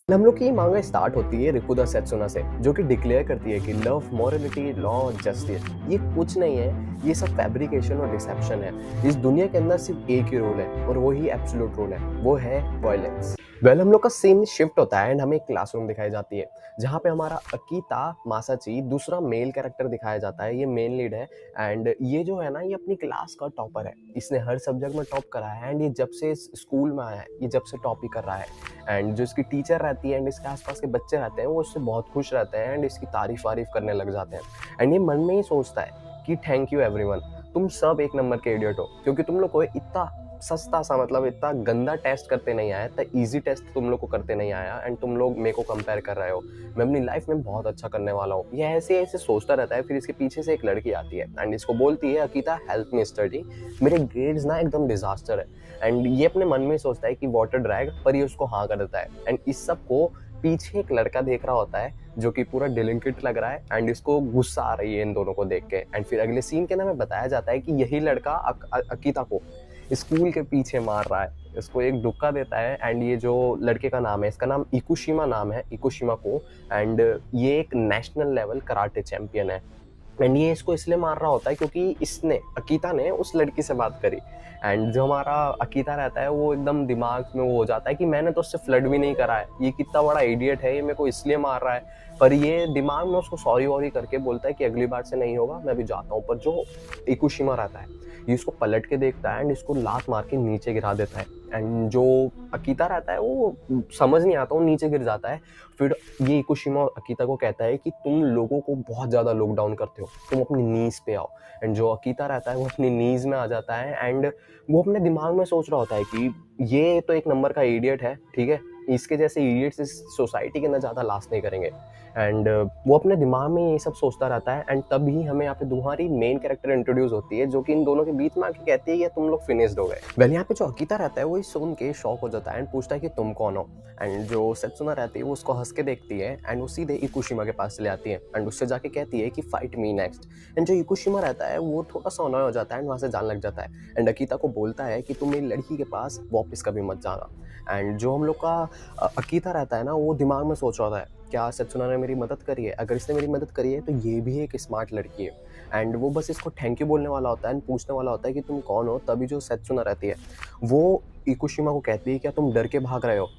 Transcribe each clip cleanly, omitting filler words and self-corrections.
हम लोग की मांगा स्टार्ट होती है रिकुदा सेत्सुना से, जो कि डिक्लेयर करती है कि लव, मॉरलिटी, लॉ, जस्टिस ये कुछ नहीं है, ये सब फैब्रिकेशन और डिसेप्शन है। इस दुनिया के अंदर सिर्फ एक ही रूल है और वो ही एब्सोल्यूट रूल है, वो है वायलेंस। हम लोग का सीन शिफ्ट होता है एंड हमें एक क्लासरूम दिखाई जाती है, जहाँ पे हमारा अकीता मासाची दूसरा मेल कैरेक्टर दिखाया जाता है। ये मेन लीड है एंड ये जो है ना, ये अपनी क्लास का टॉपर है। इसने हर सब्जेक्ट में टॉप करा है एंड ये जब से इस स्कूल में आया है, ये जब से टॉप ही कर रहा है। एंड जो इसकी टीचर रहती है एंड इसके आसपास के बच्चे रहते हैं, वो इससे बहुत खुश रहते हैं एंड इसकी तारीफ वारीफ करने लग जाते हैं। एंड ये मन में ही सोचता है कि थैंक यू एवरीवन, तुम सब एक नंबर के इडियट हो, क्योंकि तुम लोग को इतना सस्ता सा, मतलब इतना गंदा टेस्ट करते नहीं आया, इतना इजी टेस्ट तुम लोग को करते नहीं आया एंड तुम लोग मेरे को कंपेयर कर रहे हो। मैं अपनी लाइफ में बहुत अच्छा करने वाला हूँ। ये ऐसे ऐसे सोचता रहता है। फिर इसके पीछे से एक लड़की आती है एंड इसको बोलती है, अकीता हेल्प मी स्टडी, मेरे ग्रेड्स ना एकदम डिजास्टर है। एंड ये अपने मन में सोचता है कि वाटर ड्रैग, पर ये उसको हाँ कर देता है। एंड इस सब को पीछे एक लड़का देख रहा होता है, जो कि पूरा डिलिंक्विट लग रहा है एंड इसको गुस्सा आ रही है इन दोनों को देख के। एंड फिर अगले सीन के अंदर में बताया जाता है कि यही लड़का अकीता को स्कूल के पीछे मार रहा है, इसको एक धक्का देता है। एंड ये जो लड़के का नाम है, इसका नाम इकुशिमा नाम है, इकुशिमा को। एंड ये एक नेशनल लेवल कराटे चैंपियन है। एंड ये इसको इसलिए मार रहा होता है क्योंकि इसने, अकीता ने उस लड़की से बात करी। एंड जो हमारा अकीता रहता है, वो एकदम दिमाग में वो हो जाता है कि मैंने तो उससे फ्लर्ट भी नहीं करा है, ये कितना बड़ा इडियट है, ये मेरे को इसलिए मार रहा है। पर ये दिमाग में उसको सॉरी वॉरी करके बोलता है कि अगली बार से नहीं होगा, मैं भी जाता हूँ। पर जो इकुशिमा रहता है, ये इसको पलट के देखता है एंड इसको लात मार के नीचे गिरा देता है। एंड जो अकीता रहता है, वो समझ नहीं आता, वो नीचे गिर जाता है। फिर ये इकुशिमा अकीता को कहता है कि तुम लोगों को बहुत ज़्यादा लुक डाउन करते हो, तुम अपनी नीज पे आओ। एंड जो अकीता रहता है, वो अपनी नीज में आ जाता है एंड वो अपने दिमाग में सोच रहा होता है कि ये तो एक नंबर का इडियट है, ठीक है, इसके जैसे इडियट्स इस सोसाइटी के अंदर ज़्यादा लास्ट नहीं करेंगे। एंड वो अपने दिमाग में ये सब सोचता रहता है। एंड तभी हमें यहाँ पे तुम्हारी मेन कैरेक्टर इंट्रोड्यूस होती है, जो कि इन दोनों के बीच में आके कहती है कि तुम लोग फिनिश्ड हो गए। यहाँ पे जो अकीता रहता है, वो इस सुन के शॉक हो जाता है एंड पूछता है कि तुम कौन हो। एंड जो सेत्सुना रहती है, वो उसको हंस के देखती है एंड वो सीधे इकुशिमा के पास चले आती है एंड उससे जाके कहती है कि फाइट मी नेक्स्ट। एंड जो इकुशिमा रहता है, वो थोड़ा सा अनॉय हो जाता है एंड वहाँ से जाने लग जाता है। एंड अकीता को बोलता है कि तुम मेरी लड़की के पास वापस कभी मत जाना। एंड जो हम लोग का अकीता रहता है ना, वो दिमाग में सोच रहा होता है, क्या सेत्सुना ने मेरी मदद करी है? अगर इसने मेरी मदद करी है तो ये भी एक स्मार्ट लड़की है। एंड वो बस इसको थैंक यू बोलने वाला होता है एंड पूछने वाला होता है कि तुम कौन हो। तभी जो सेत्सुना रहती है, वो इकुशिमा को कहती है, क्या तुम डर के भाग रहे हो?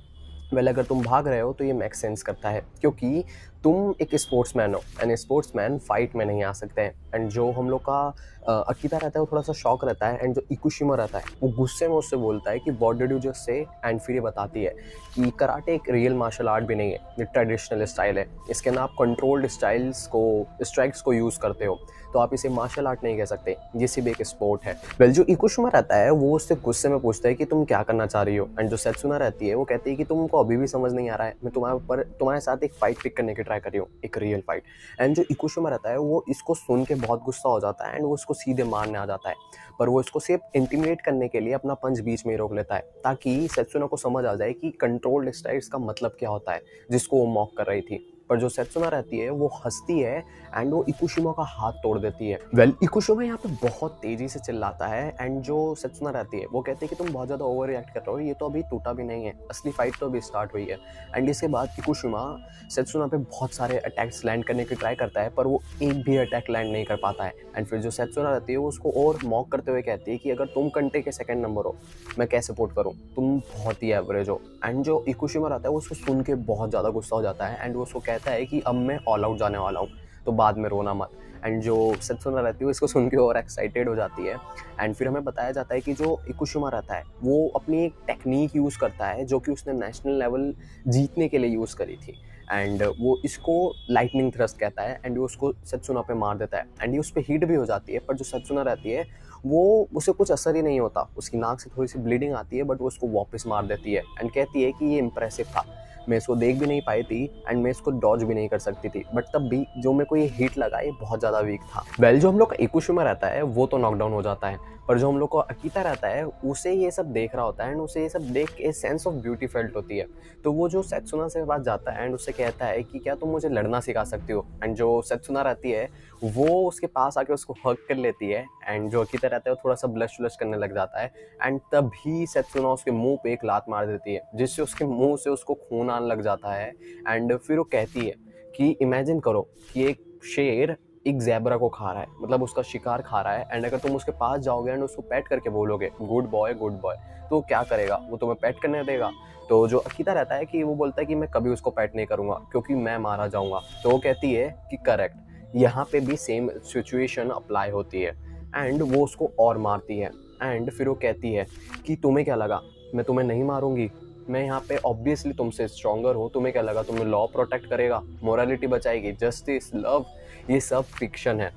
अगर तुम भाग रहे हो तो ये मेक सेंस करता है, क्योंकि तुम एक स्पोर्ट्समैन हो एंड स्पोर्ट्समैन फाइट में नहीं आ सकते हैं। एंड जो हम लोग का अकीता रहता है, वो थोड़ा सा शॉक रहता है। एंड जो इकुशिमा रहता है, वो गुस्से में उससे बोलता है कि what did you just say. And फिर ये बताती है कि कराटे एक रियल मार्शल आर्ट भी नहीं है, ये ट्रेडिशनल स्टाइल है। इसके अंदर आप कंट्रोल्ड स्ट्राइक्स को यूज़ करते हो, तो आप इसे मार्शल आर्ट नहीं कह सकते, ये सिर्फ एक स्पोर्ट है। जो इकुशिमा रहता है, वो उससे गुस्से में पूछता है कि तुम क्या करना चाह रही हो। एंड जो सेत्सुना रहती है, वो कहती है कि तुमको अभी भी समझ नहीं आ रहा है, मैं तुम्हारे साथ एक फाइट पिक करने की ट्राई कर रही हूँ, एक रियल फाइट। एंड जो इकुशिमा रहता है, वो इसको सुन के बहुत गुस्सा हो जाता है एंड वो इसको सीधे मारने आ जाता है। पर वो इसको सिर्फ इंटिमिडेट करने के लिए अपना पंच बीच में ही रोक लेता है, ताकि सेत्सुना को समझ आ जाए कि कंट्रोल्ड स्ट्राइक्स का मतलब क्या होता है, जिसको वो मॉक कर रही थी। पर जो सेत्सुना रहती है, वो हंसती है एंड वो इकुशिमा का हाथ तोड़ देती है। इकुशिमा यहाँ पे बहुत तेजी से चिल्लाता है एंड जो सेत्सुना रहती है, वो कहती है कि तुम बहुत ज़्यादा ओवर रिएक्ट कर रहे हो, ये तो अभी टूटा भी नहीं है, असली फाइट तो अभी स्टार्ट हुई है। एंड इसके बाद इकुशिमा सेत्सुना पे बहुत सारे अटैक्स लैंड करने की ट्राई करता है, पर वो एक भी अटैक लैंड नहीं कर पाता है। एंड फिर जो सेत्सुना रहती है, वो उसको और मॉक करते हुए कहती है कि अगर तुम कंटे के सेकंड नंबर हो, मैं कैसे सपोर्ट करूँ, तुम बहुत ही एवरेज हो। एंड जो इकुशिमा रहता है, वो उसको सुन के बहुत ज़्यादा गुस्सा हो जाता है एंड वो उसको कहता है कि अब मैं ऑल आउट जाने वाला हूँ, तो बाद में रोना मत। एंड जो सेत्सुना रहती है, वो इसको सुन के और एक्साइटेड हो जाती है। एंड फिर हमें बताया जाता है कि जो इकुशिमा रहता है, वो अपनी एक टेक्निक यूज़ करता है, जो कि उसने नेशनल लेवल जीतने के लिए यूज़ करी थी। एंड वो इसको लाइटनिंग थ्रस्ट कहता है एंड वो उसको सेत्सुना पे मार देता है एंड ये उस पर हीट भी हो जाती है। पर जो सेत्सुना रहती है, वो उसे कुछ असर ही नहीं होता, उसकी नाक से थोड़ी सी ब्लीडिंग आती है, बट वो उसको वापस मार देती है एंड कहती है कि ये इंप्रेसिव था, मैं इसको देख भी नहीं पाई थी एंड मैं इसको डॉज भी नहीं कर सकती थी, बट तब भी जो मेरे को ये हीट लगा, ये बहुत ज़्यादा वीक था। जो हम लोग का इकुशिमा रहता है, वो तो नॉकडाउन हो जाता है, पर जो हम लोग को अकीता रहता है, उसे ये सब देख रहा होता है एंड उसे ये सब देख के सेंस ऑफ ब्यूटी फेल्ट होती है। तो वो जो सेत्सुना से बात जाता है एंड उससे कहता है कि क्या तुम मुझे लड़ना सिखा सकती हो। एंड जो सेत्सुना रहती है, वो उसके पास आके उसको हग कर लेती है एंड जो अकीता रहता है, वो थोड़ा सा ब्लश व्लश करने लग जाता है। एंड तभी सेत्सुना उसके मुंह पे एक लात मार देती है, जिससे उसके मुंह से उसको खून सुनाने लग जाता है। एंड फिर वो कहती है कि इमेजिन करो कि एक शेर एक ज़ेब्रा को खा रहा है, मतलब उसका शिकार खा रहा है। एंड अगर तुम उसके पास जाओगे एंड उसको पेट करके बोलोगे गुड बॉय, तो वो क्या करेगा? वो तुम्हें पेट करने देगा? तो जो अकीता रहता है कि वो बोलता है कि मैं कभी उसको पेट नहीं करूँगा क्योंकि मैं मारा जाऊँगा। तो वो कहती है कि करेक्ट, यहाँ पे भी सेम सिचुएशन अप्लाई होती है। एंड वो उसको और मारती है। एंड फिर वो कहती है कि तुम्हें क्या लगा मैं तुम्हें नहीं मारूंगी? मैं यहाँ पे ऑब्वियसली तुमसे स्ट्रॉन्गर हूँ। तुम्हें क्या लगा तुम्हें लॉ प्रोटेक्ट करेगा, मोरालिटी बचाएगी, जस्टिस, लव, ये सब फिक्शन है।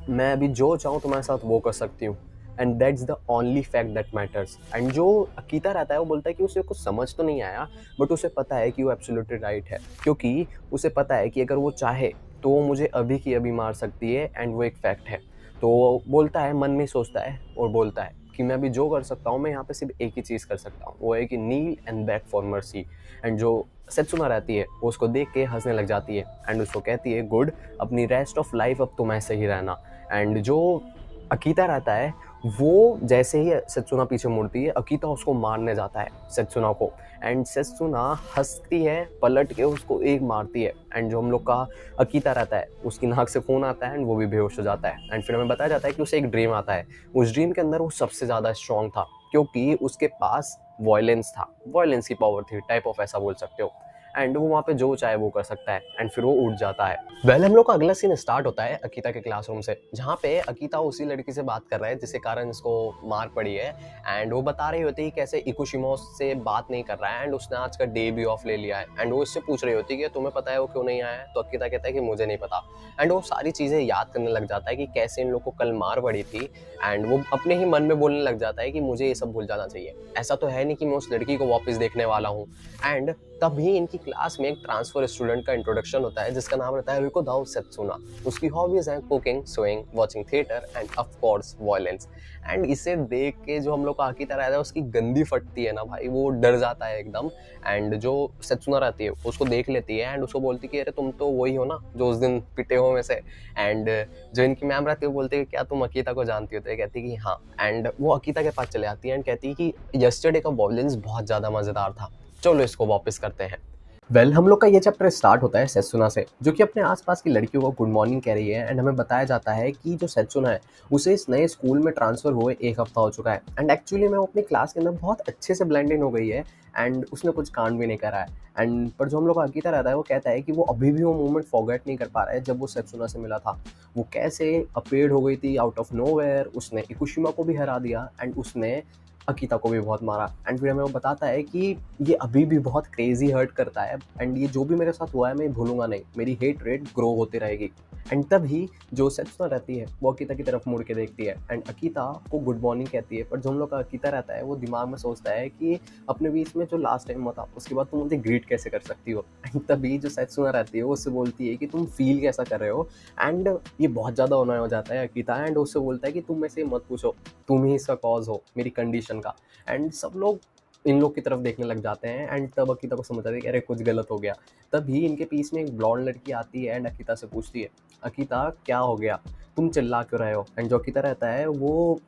मैं अभी जो चाहूँ तुम्हारे साथ वो कर सकती हूँ। And that's the only fact that matters. And जो अकीता रहता है वो बोलता है कि उसे कुछ समझ तो नहीं आया, बट उसे पता है कि वो एब्सोल्युटली राइट है, क्योंकि उसे पता है कि अगर वो चाहे तो वो मुझे अभी की अभी मार सकती है। एंड वो एक फैक्ट है। तो वो बोलता है, मन में सोचता है और बोलता है कि मैं अभी जो कर सकता हूँ, मैं यहाँ पे सिर्फ एक ही चीज़ कर सकता हूँ, वो है कि kneel and beg for mercy. And जो सेत्सुना रहती है वो उसको देख के हंसने लग जाती है एंड उसको कहती है गुड, अपनी रेस्ट ऑफ लाइफ अब तुम ऐसे ही रहना। एंड जो अकीता रहता है वो जैसे ही सेत्सुना पीछे मुड़ती है, अकीता उसको मारने जाता है सेत्सुना को। एंड सेत्सुना हंसती है, पलट के उसको एक मारती है। एंड जो हम लोग का अकीता रहता है उसकी नाक से खून आता है एंड वो भी बेहोश हो जाता है। एंड फिर हमें बताया जाता है कि उसे एक ड्रीम आता है। उस ड्रीम के अंदर वो सबसे ज़्यादा स्ट्रॉन्ग था क्योंकि उसके पास वॉयलेंस था, वॉयलेंस की पावर थी, टाइप ऑफ ऐसा बोल सकते हो। एंड वो वहाँ पे जो चाहे वो कर सकता है। एंड फिर वो उठ जाता है। वेल, हम लोग का अगला सीन स्टार्ट होता है अकीता के क्लासरूम से, जहाँ पे अकीता उसी लड़की से बात कर रहा है जिसके कारण इसको मार पड़ी है। एंड वो बता रही होती है कैसे इकुशिमा से बात नहीं कर रहा है एंड उसने आज का डे भी ऑफ ले लिया है। एंड वो इससे पूछ रही होती है कि तुम्हें पता है वो क्यों नहीं आया है? तो अकीता कहता है कि मुझे नहीं पता। एंड वो सारी चीज़ें याद करने लग जाता है कि कैसे इन लोग को कल मार पड़ी थी। एंड वो अपने ही मन में बोलने लग जाता है कि मुझे ये सब भूल जाना चाहिए, ऐसा तो है नहीं कि मैं उस लड़की को वापस देखने वाला हूँ। एंड तभी इनकी क्लास में एक ट्रांसफर स्टूडेंट का इंट्रोडक्शन होता है जिसका नाम रहता है रिकोदाओ सेत्सुना। उसकी हॉबीज हैं cooking, swimming, watching theatre end of course violence. And इसे देख के जो हम लोग का अकीता रहता है उसकी गंदी फटती है ना भाई, वो डर जाता है एकदम। एंड जो सेत्सुना रहती है उसको देख लेती है एंड उसको बोलती है कि अरे तुम तो वही हो ना जो उस दिन पिटे हो में से। एंड जो इनकी मैम रहती है वो बोलती है क्या तुम अकीता को जानती हो? तो ये कहती है कि हाँ। एंड वो अकीता के पास चले आती है एंड कहती है कि यस्टरडे का वॉयलेंस बहुत ज़्यादा मज़ेदार था, चलो इसको वापस करते हैं। वेल, हम लोग का ये चैप्टर स्टार्ट होता है सेत्सुना से, जो कि अपने आसपास की लड़कियों को गुड मॉर्निंग कह रही है। एंड हमें बताया जाता है कि जो सेत्सुना है उसे इस नए स्कूल में ट्रांसफ़र हुए 1 हफ्ता हो चुका है। एंड एक्चुअली में वो अपनी क्लास के अंदर बहुत अच्छे से ब्लेंड इन हो गई है एंड उसने कुछ कांड भी नहीं करा है। एंड पर जो हम लोग का अकीता रहता है वो कहता है कि वो अभी भी वो मोमेंट फॉरगेट नहीं कर पा रहा है जब वो सेत्सुना से मिला था। वो कैसे अपीयर्ड हो गई थी आउट ऑफ नोवेयर, उसने इकुशिमा को भी हरा दिया एंड उसने अकीता को भी बहुत मारा। एंड फिर हमें वो बताता है कि ये अभी भी बहुत क्रेजी हर्ट करता है एंड ये जो भी मेरे साथ हुआ है मैं भूलूंगा नहीं, मेरी हेट रेट ग्रो होती रहेगी। एंड तभी जो सेत्सुना रहती है वो अकीता की तरफ मुड़ के देखती है एंड अकीता को गुड मॉर्निंग कहती है। पर जो हम लोग का अकीता रहता है वो दिमाग में सोचता है कि अपने बीच में जो लास्ट टाइम हुआ था उसके बाद तुम मुझे ग्रीट कैसे कर सकती हो? एंड तभी जो सेत्सुना रहती है वो उससे बोलती है कि तुम फील कैसा कर रहे हो? एंड ये बहुत ज़्यादा अनॉय हो जाता है अकीता एंड उससे बोलता है कि तुम ऐसे मत पूछो, तुम ही इसका कॉज हो मेरी कंडीशन का। एंड सब लोग इन लोग की तरफ देखने लग जाते हैं एंड तब अकीता को समझ आता है कि अरे कुछ गलत हो गया। तभी इनके पीछे में एक ब्लॉन्ड लड़की आती है एंड अकीता से पूछती है, अकीता क्या हो गया, तुम चिल्ला क्यों रहे हो? एंड जो अकीता रहता है वो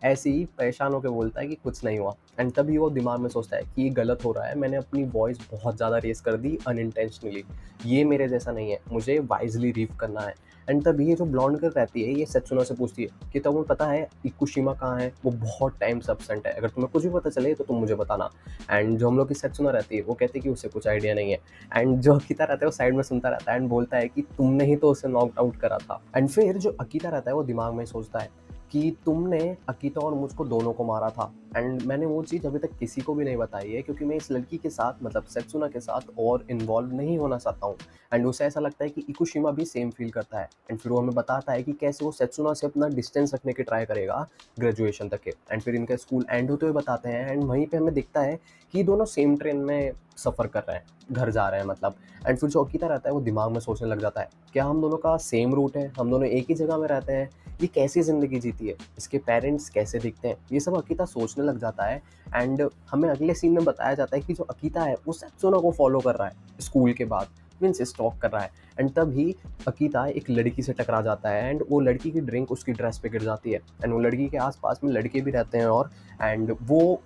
ऐसे ही परेशान होकर बोलता है कि कुछ नहीं हुआ। एंड तभी वो दिमाग में सोचता है कि ये गलत हो रहा है, मैंने अपनी वॉइस बहुत ज़्यादा रेस कर दी अनइंटेंशनली, ये मेरे जैसा नहीं है, मुझे वाइजली रीव करना है। एंड तभी ये जो ब्लॉन्ड गर्ल रहती है ये सेत्सुना से पूछती है कि तुम्हें पता है इकुशिमा कहाँ है? वो बहुत टाइम से अब्सेंट है, अगर तुम्हें कुछ भी पता चले तो तुम मुझे बताना। एंड जो हम लोग की सेत्सुना रहती है वो कहती है कि उसे कुछ आइडिया नहीं है। एंड जो अकीता रहता है वो साइड में सुनता रहता है एंड बोलता है कि तुमने ही तो उसे नॉक आउट करा था। एंड फिर जो अकीता रहता है वो दिमाग में सोचता है कि तुमने अकीता और मुझको दोनों को मारा था एंड मैंने वो चीज़ अभी तक किसी को भी नहीं बताई है क्योंकि मैं इस लड़की के साथ मतलब सेत्सुना के साथ और इन्वॉल्व नहीं होना चाहता हूँ। एंड उसे ऐसा लगता है कि इकुशिमा भी सेम फील करता है। एंड फिर वो हमें बताता है कि कैसे वो सेत्सुना से अपना डिस्टेंस रखने की ट्राई करेगा ग्रेजुएशन तक के। एंड फिर इनका स्कूल एंड होते हुए बताते हैं एंड वहीं पे हमें दिखता है कि दोनों सेम ट्रेन में सफ़र कर रहे हैं, घर जा रहे हैं मतलब। एंड फिर जो अकीता रहता है वो दिमाग में सोचने लग जाता है, क्या हम दोनों का सेम रूट है, हम दोनों एक ही जगह में रहते हैं, ये कैसी ज़िंदगी जीती है, इसके पेरेंट्स कैसे दिखते हैं, ये सब अकीता सोचने लग जाता है। एंड हमें अगले सीन में बताया जाता है कि जो अकीता है वो सेत्सुना को फॉलो कर रहा है स्कूल के बाद, मीन्स स्टॉक कर रहा है। एंड तभी अकीता एक लड़की से टकरा जाता है एंड वो लड़की की ड्रिंक उसकी ड्रेस पे गिर जाती है एंड वो लड़की के आसपास में लड़के भी रहते हैं और एंड वो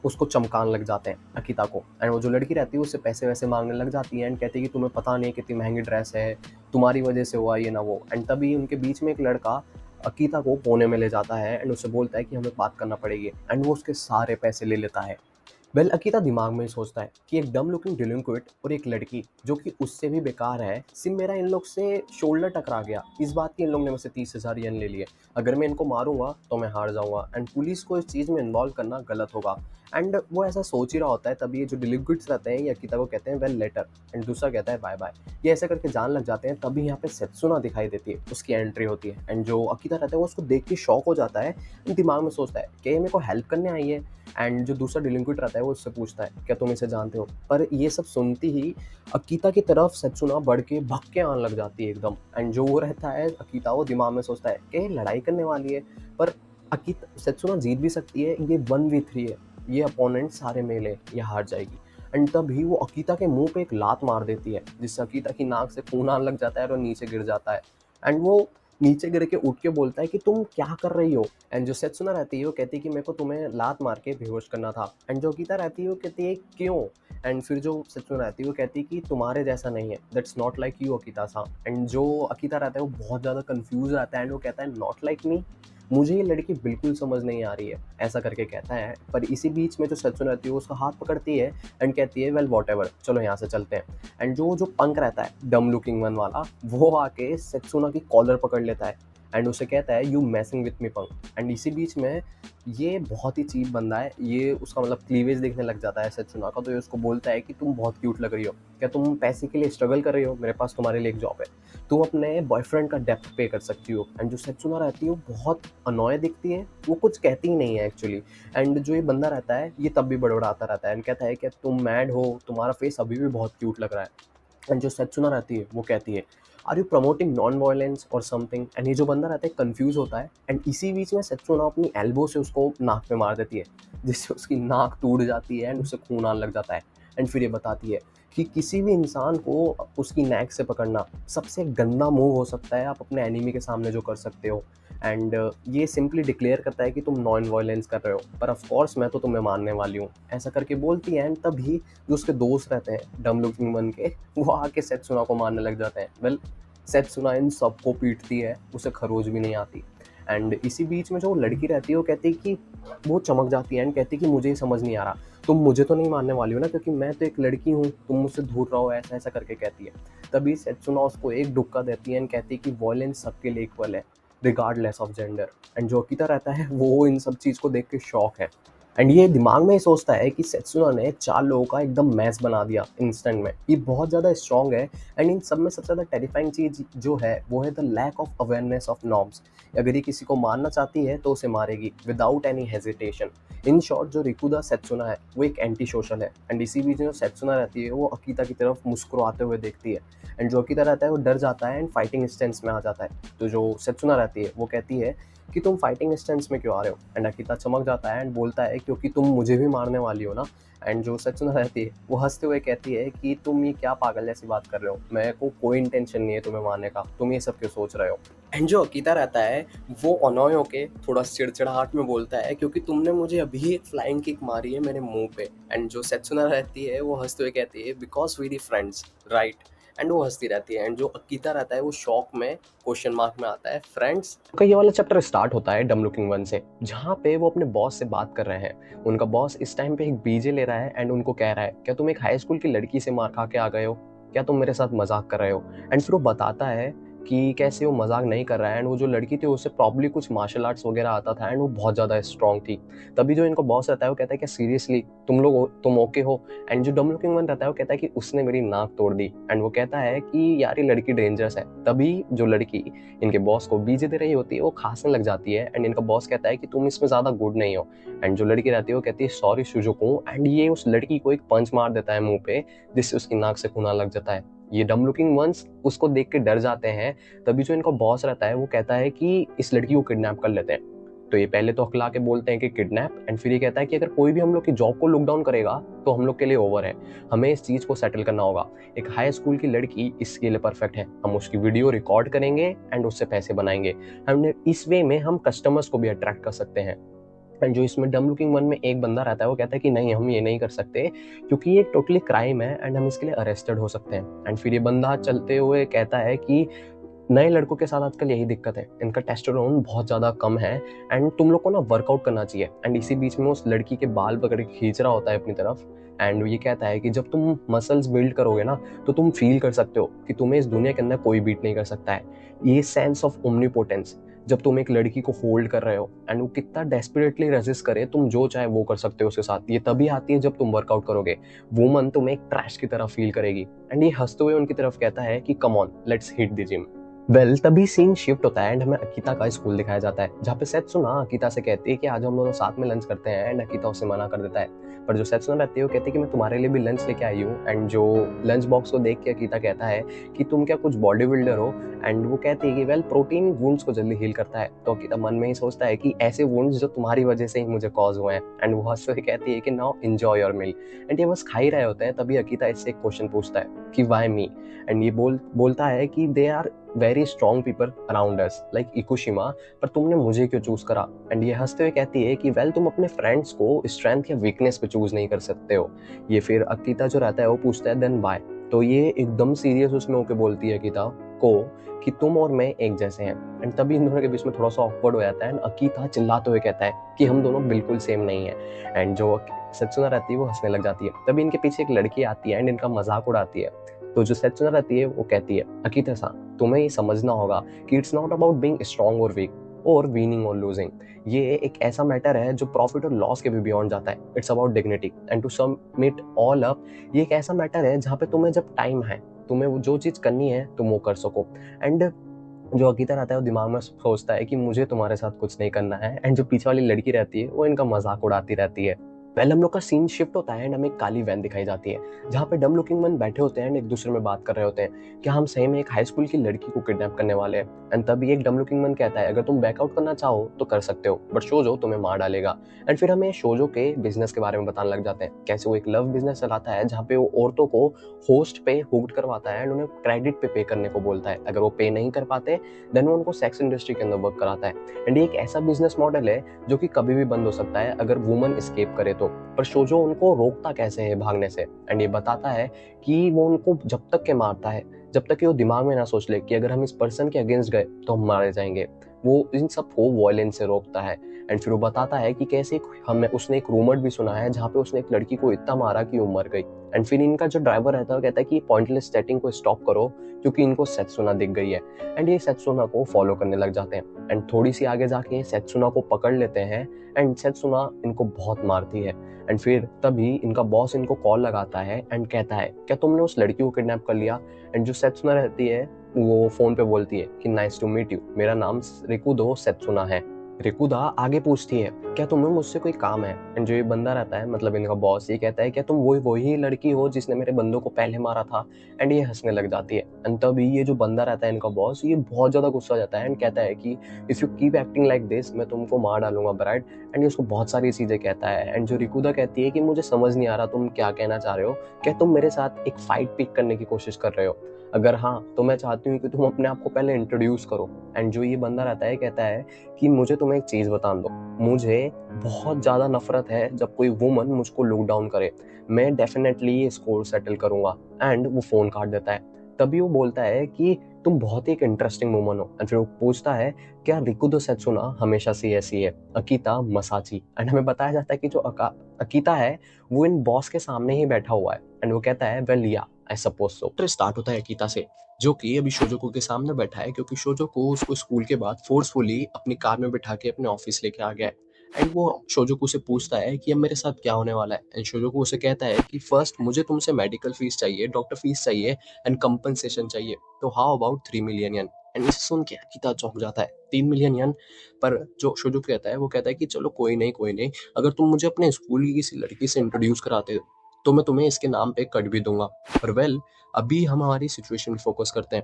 उसको चमकाने लग जाते हैं अकीता को। एंड वो जो लड़की रहती है उससे पैसे वैसे मांगने लग जाती है एंड कहती है कि तुम्हें पता नहीं कितनी महंगी ड्रेस है, तुम्हारी वजह से हुआ ये ना वो। एंड तभी उनके बीच में एक लड़का अकीता को कोने में ले जाता है एंड उससे बोलता है कि हमें बात करना पड़ेगी, एंड वो उसके सारे पैसे ले लेता है। वेल अकीता दिमाग में ही सोचता है कि एक डम लुकिंग डिलिंक्विट और एक लड़की जो कि उससे भी बेकार है, सिर्फ मेरा इन लोग से शोल्डर टकरा गया, इस बात की इन लोग ने मुझसे 30,000 येन ले लिए, अगर मैं इनको मारूंगा तो मैं हार जाऊंगा एंड पुलिस को इस चीज़ में इन्वॉल्व करना गलत होगा। एंड वो ऐसा सोच ही रहा होता है, तभी ये जो डिलिंक्विट्स रहते हैं ये अकीता को कहते हैं वेल लेटर, एंड दूसरा कहता है बाय बाय। ये ऐसा करके जान लग जाते हैं, तभी यहाँ पे सेत्सुना दिखाई देती है, उसकी एंट्री होती है एंड जो अकीता रहता है वो उसको देख के शॉक हो जाता है, दिमाग में सोचता है कि ये मेरे को हेल्प करने आई है। एंड जो दूसरा डिलिंक्विट रहता है वो उससे पूछता है क्या तुम इसे जानते हो, पर ये सब सुनती ही अकीता की तरफ सेत्सुना बढ़ के भग के आने लग जाती है एकदम। एंड जो वो रहता है अकीता, वो दिमाग में सोचता है कि लड़ाई करने वाली है, पर अकीता सेत्सुना जीत भी सकती है, ये 1v3 है, ये अपोनेंट सारे मेल है, ये हार जाएगी। एंड तभी वो अकीता के मुंह पे एक लात मार देती है जिससे अकीता की नाक से खून आने लग जाता है और वो नीचे गिर जाता है। एंड वो नीचे गिर के उठ के बोलता है कि तुम क्या कर रही हो। एंड जो सेत्सुना रहती है वो कहती है कि मेरे को तुम्हें लात मार के बेहोश करना था। एंड जो अकीता रहती है वो कहती है क्यों। एंड फिर जो सेत्सुना रहती है वो कहती है कि तुम्हारे जैसा नहीं है, that's not like you Akita सा। एंड जो अकीता रहता है वो बहुत ज़्यादा कंफ्यूज रहता है एंड वो कहता है नॉट लाइक मी, मुझे ये लड़की बिल्कुल समझ नहीं आ रही है, ऐसा करके कहता है। पर इसी बीच में जो सेत्सुना रहती है वो उसका हाथ पकड़ती है एंड कहती है वेल वॉट एवर, चलो यहाँ से चलते हैं। एंड जो जो पंक रहता है डम लुकिंग वन वाला, वो आके सेत्सुना की कॉलर पकड़ लेता है एंड उसे कहता है you मैसिंग with me punk. And इसी बीच में ये बहुत ही चीप बंदा है, ये उसका मतलब क्लीवेज देखने लग जाता है सेत्सुना का, तो ये उसको बोलता है कि तुम बहुत क्यूट लग रही हो, क्या तुम पैसे के लिए स्ट्रगल कर रही हो, मेरे पास तुम्हारे लिए एक जॉब है, तुम अपने बॉयफ्रेंड का डेप्थ पे कर सकती हो। एंड जो सेत्सुना रहती है वो बहुत अनॉय दिखती है, वो कुछ कहती ही नहीं है एक्चुअली। एंड जो ये बंदा रहता है ये तब भी बड़बड़ाता रहता है एंड कहता है कि तुम मैड हो, तुम्हारा फेस अभी भी बहुत क्यूट लग रहा है। एंड जो सेत्सुना रहती है वो कहती है are you promoting non violence और समथिंग। एंड ये जो बंदा रहता है कंफ्यूज होता है एंड इसी बीच में सेत्सुना अपनी एल्बो से उसको नाक में मार देती है जिससे उसकी नाक टूट जाती है एंड उससे खून आने लग जाता है। एंड फिर ये बताती है कि किसी भी इंसान को उसकी नेक से पकड़ना सबसे गंदा मूव हो सकता है आप अपने एनिमी के सामने जो कर सकते हो। एंड ये सिंपली डिक्लेयर करता है कि तुम नॉन वायलेंस कर रहे हो, पर ऑफ कोर्स मैं तो तुम्हें मारने वाली हूँ, ऐसा करके बोलती है। एंड तभी जो उसके दोस्त रहते हैं डम लुकिंग वन के, वो आके सेत्सुना को मारने लग जाते हैं। वेल सेत्सुना इन सबको पीटती है, उसे खरोच भी नहीं आती। एंड इसी बीच में जो लड़की रहती है वो कहती है कि वो चमक जाती है एंड कहती है कि मुझे समझ नहीं आ रहा, तुम मुझे तो नहीं मारने वाली हो ना, क्योंकि मैं तो एक लड़की हूँ, तुम मुझसे दूर रहो, ऐसा ऐसा करके कहती है। तभी सेत्सुना उसको एक डुक्का देती है एंड कहती है कि वॉयलेंस सबके लिए इक्वल है रिगार्डलेस ऑफ जेंडर। एंड जो अकीता रहता है वो इन सब चीज़ को देख के शॉक है एंड ये दिमाग में ही सोचता है कि सेत्सुना ने 4 लोगों का एकदम मैस बना दिया इंस्टेंट में, ये बहुत ज़्यादा स्ट्रॉन्ग है। एंड इन सब में सबसे ज़्यादा टेरिफाइंग चीज़ जो है वो है the lack of awareness of norms. अगर ये किसी को मारना चाहती है तो उसे मारेगी without any hesitation. In short जो रिकुदा सेत्सुना है वो एक एंटी सोशल है। एंड इसी बीच जो सेत्सुना रहती है वो अकीता की तरफ मुस्कुराते हुए देखती है एंड जो अकीता रहता है वो डर जाता है एंड फाइटिंग स्टेंस में आ जाता है। तो जो सेत्सुना रहती है वो कहती है कि तुम फाइटिंग स्टेंस में क्यों आ रहे हो। एंड अकीता चमक जाता है एंड बोलता है क्योंकि तुम मुझे भी मारने वाली हो ना। एंड जो सेत्सुना रहती है वो हंसते हुए कहती है कि तुम ये क्या पागल जैसी बात कर रहे हो, मेरे को कोई इंटेंशन नहीं है तुम्हें मारने का, तुम ये सब क्यों सोच रहे हो। एंड जो अकीता रहता है वो अनॉय होके थोड़ा चिड़चिड़ाहट में बोलता है क्योंकि तुमने मुझे अभी एक फ्लाइंग किक मारी है मेरे मुंह पे। एंड जो सेत्सुना रहती है वो हंसते हुए कहती है because we the friends right. And वो हंसती रहती है एंड जो अकीता रहता है वो शॉक में क्वेश्चन मार्क में आता है फ्रेंड्स का। ये वाला चैप्टर स्टार्ट होता है डम लुकिंग वन से, जहाँ पे वो अपने बॉस से बात कर रहे हैं। उनका बॉस इस टाइम पे एक बीजे ले रहा है एंड उनको कह रहा है क्या तुम एक हाई स्कूल की लड़की से मार खा के आ गए हो, क्या तुम मेरे साथ मजाक कर रहे हो। एंड फिर वो बताता है कि कैसे वो मजाक नहीं कर रहा है एंड वो जो लड़की थी उससे प्रॉब्ली कुछ मार्शल आर्ट्स वगैरह आता था एंड वो बहुत ज़्यादा स्ट्रॉन्ग थी। तभी जो इनको बॉस रहता है वो कहता है कि सीरियसली तुम ओके हो। एंड जो डम लुकिंग वन रहता है वो कहता है कि उसने मेरी नाक तोड़ दी एंड वो कहता है कि यार ये लड़की डेंजरस है। तभी जो लड़की इनके बॉस को बीजे दे रही होती है वो खांसने लग जाती है एंड इनका बॉस कहता है कि तुम इसमें ज़्यादा गुड नहीं हो। एंड जो लड़की रहती है वो कहती है सॉरी सुजुको, एंड ये उस लड़की को एक पंच मार देता है मुंह पे जिससे उसकी नाक से खून आने लग जाता है। ये डम लुकिंग वंस उसको देख के डर जाते हैं। तभी जो इनका बॉस रहता है वो कहता है कि इस लड़की को किडनैप कर लेते हैं। तो ये पहले तो अखला के बोलते हैं कि किडनैप, एंड फिर ये कहता है कि अगर कोई भी हम लोग की जॉब को लुक डाउन करेगा तो हम लोग के लिए ओवर है, हमें इस चीज़ को सेटल करना होगा। एक हाई स्कूल की लड़की इसके लिए परफेक्ट है, हम उसकी वीडियो रिकॉर्ड करेंगे एंड उससे पैसे बनाएंगे, हमने इस वे में हम कस्टमर्स को भी अट्रैक्ट कर सकते हैं। एंड जो इसमें डम लुकिंग वन में एक बंदा रहता है वो कहता है कि नहीं, हम ये नहीं कर सकते क्योंकि ये टोटली क्राइम है एंड हम इसके लिए अरेस्टेड हो सकते हैं। एंड फिर ये बंदा चलते हुए कहता है कि नए लड़कों के साथ आजकल यही दिक्कत है, इनका टेस्टोस्टेरोन बहुत ज़्यादा कम है एंड तुम लोग को ना वर्कआउट करना चाहिए। एंड इसी बीच में उस लड़की के बाल पकड़ के खींच रहा होता है अपनी तरफ। एंड ये कहता है कि जब तुम मसल्स बिल्ड करोगे ना तो तुम फील कर सकते हो कि तुम्हें इस दुनिया के अंदर कोई बीट नहीं कर सकता है। ये सेंस ऑफ ओमनीपोटेंस, जब तुम एक लड़की को होल्ड कर रहे हो एंड वो कितना डेस्परेटली रेजिस्ट करे, तुम जो चाहे वो कर सकते हो उसके साथ, ये तभी आती है जब तुम वर्कआउट करोगे। वुमन तुम्हें एक ट्रैश की तरह फील करेगी। एंड ये हंसते हुए उनकी तरफ कहता है कि come on, let's hit the gym. तभी सीन शिफ्ट होता है एंड हमें अकीता का स्कूल दिखाया जाता है, जहाँ पे सेत्सुना अकीता से कहती है कि आज हम दोनों साथ में लंच करते हैं। एंड अकीता उसे मना कर देता है, पर जो सेत्सुना रहती है वो कहती है कि मैं तुम्हारे लिए भी लंच लेके आई हूँ। एंड जो लंच बॉक्स को देख के अकीता कहता है कि तुम क्या कुछ बॉडी बिल्डर हो? एंड वो कहती है कि वेल, प्रोटीन वुंड्स को जल्दी हील करता है। तो अकीता मन में ही सोचता है कि ऐसे वुंड्स जो तुम्हारी वजह से ही मुझे कॉज हुए हैं। एंड वो हंसते हुए कहती है कि now enjoy your meal. And ये बस खा ही रहे होते हैं, तभी अकीता इससे एक क्वेश्चन पूछता है कि व्हाई मी? एंड ये बोलता है कि they are very strong people around us like Ikushima, पर तुमने मुझे क्यों चूज करा? एंड ये हंसते हुए कहती है कि वेल, तुम अपने फ्रेंड्स को स्ट्रेंथ या वीकनेस पे चूज नहीं कर सकते हो। ये फिर अकीता जो रहता है वो पूछता है देन बाय। तो ये एकदम सीरियस उसमें होके बोलती है अकीता को कि तुम और मैं एक जैसे हैं। एंड तभी इन दोनों के बीच में थोड़ा सा ऑकवर्ड हो जाता है एंड अकीता चिल्लाते हुए कहता है कि हम दोनों बिल्कुल सेम नहीं है। एंड जो सेत्सुना रहती है वो हंसने लग जाती है। तभी इनके पीछे एक लड़की आती है एंड इनका मजाक उड़ाती है। तो जो सेत्सुना रहती है वो कहती है, अकीता सान, तुम्हें ये समझना होगा कि it's not about being strong और वीक और विनिंग और लूजिंग। ये एक ऐसा मैटर है जो प्रॉफिट और लॉस के भी बियॉन्ड जाता है। It's about dignity and to sum it all up, ये एक ऐसा मैटर है जहाँ पे तुम्हें जब टाइम है, तुम्हें वो जो चीज करनी है तुम वो कर सको। एंड जो अकीता रहता है वो दिमाग में सोचता है कि मुझे तुम्हारे साथ कुछ नहीं करना है। एंड जो पीछे वाली लड़की रहती है वो इनका मजाक उड़ाती रहती है। पहले हम लोग का सीन शिफ्ट होता है एंड हमें एक काली वैन दिखाई जाती है, जहाँ पे डम लुकिंग मैन बैठे होते हैं एंड एक दूसरे में बात कर रहे होते हैं कि हम सही में एक हाई स्कूल की लड़की को किडनैप करने वाले हैं। एंड तभी एक डम लुकिंग मैन कहता है अगर तुम बैकआउट करना चाहो तो कर सकते हो, बट शोजो तुम्हें मार डालेगा। एंड फिर हमें शोजो के बिजनेस के बारे में बताने लग जाते हैं, कैसे वो एक लव बिजनेस चलाता है जहाँ पे वो औरतों को होस्ट पे हुक्ड करवाता है एंड उन्हें क्रेडिट पे करने को बोलता है। अगर वो पे नहीं कर पाते देन वो उनको सेक्स इंडस्ट्री के अंदर वर्क कराता है। एंड ये एक ऐसा बिजनेस मॉडल है जो कि कभी भी बंद हो सकता है अगर वुमन एस्केप करे तो। पर शोजो उनको रोकता कैसे है भागने से? एंड ये बताता है कि वो उनको जब तक के मारता है जब तक कि वो दिमाग में ना सोच ले कि अगर हम इस पर्सन के अगेंस्ट गए तो हम मारे जाएंगे। वो इन सब को वॉयलेंस से रोकता है। एंड फिर वो बताता है कि कैसे हमें उसने एक रूमर भी सुना है जहाँ पे उसने एक लड़की को इतना मारा कि वो मर गई। एंड फिर इनका जो ड्राइवर रहता है वो कहता है कि पॉइंटलेस सेटिंग को स्टॉप करो क्योंकि इनको सेत्सुना दिख गई है। एंड ये सेत्सुना को फॉलो करने लग जाते हैं एंड थोड़ी सी आगे जाके सेत्सुना को पकड़ लेते हैं एंड सेत्सुना इनको बहुत मारती है। एंड फिर तभी इनका बॉस इनको कॉल लगाता है एंड कहता है क्या तुमने उस लड़की को किडनैप कर लिया? एंड जो सेत्सुना रहती है वो फोन पे बोलती है कि नाइस टू मीट यू, मेरा नाम रिकुदो सेत्सुना है। रिकुदा आगे पूछती है क्या तुम्हें मुझसे कोई काम है? एंड जो ये बंदा रहता है मतलब इनका बॉस ये कहता है क्या तुम वही लड़की हो जिसने मेरे बंदों को पहले मारा था? एंड ये हंसने लग जाती है। एंड तभी ये जो बंदा रहता है इनका बॉस ये बहुत ज्यादा गुस्सा हो जाता है एंड कहता है कि if you keep acting like this मैं तुमको मार डालूंगा ब्राइट। एंड ये उसको बहुत सारी चीजें कहता है। एंड जो रिकुदा कहती है कि मुझे समझ नहीं आ रहा तुम क्या कहना चाह रहे हो, क्या तुम मेरे साथ एक फाइट पिक करने की कोशिश कर रहे हो? अगर हाँ तो मैं चाहती हूँ कि तुम अपने आप को पहले इंट्रोड्यूस करो। एंड जो ये बंदा रहता है कहता है कि मुझे तुम्हें एक चीज बता दो, मुझे बहुत ज्यादा नफरत है जब कोई वुमन मुझको लुक डाउन करे, मैं डेफिनेटली ये स्कोर सेटल करूंगा। एंड वो फोन काट देता है। तभी वो बोलता है कि तुम बहुत ही एक इंटरेस्टिंग वुमन हो। एंड फिर वो पूछता है क्या रिकुदो सेत्सुना हमेशा से ऐसी है? अकीता मसाची। एंड हमें बताया जाता है कि जो अकीता है वो इन बॉस के सामने ही बैठा हुआ है एंड वो कहता है वेल या आई सपोज सो। स्टार्ट होता है अकीता से, जो कि अभी शोजोको के सामने बैठा है क्योंकि शोजोको उसको स्कूल के बाद फोर्सफुली अपनी कार में बिठा के अपने ऑफिस लेके आ गया है। एंड वो शोजोको से पूछता है कि अब मेरे साथ क्या होने वाला है? एंड शोजोको उसे कहता है कि फर्स्ट मुझे तुमसे मेडिकल फीस चाहिए, डॉक्टर फीस चाहिए एंड कंपनसेशन चाहिए। तो how about 3 million yen? And इसे सुन के अकीता चौंक जाता है, 3 मिलियन येन? पर जो शोजोको कहता है वो कहता है कि चलो कोई नहीं, अगर तुम मुझे अपने स्कूल की किसी लड़की से इंट्रोड्यूस कराते हो तो मैं तुम्हें इसके नाम पे कट भी दूंगा। पर वेल अभी हम हमारी सिचुएशन पे फोकस करते हैं।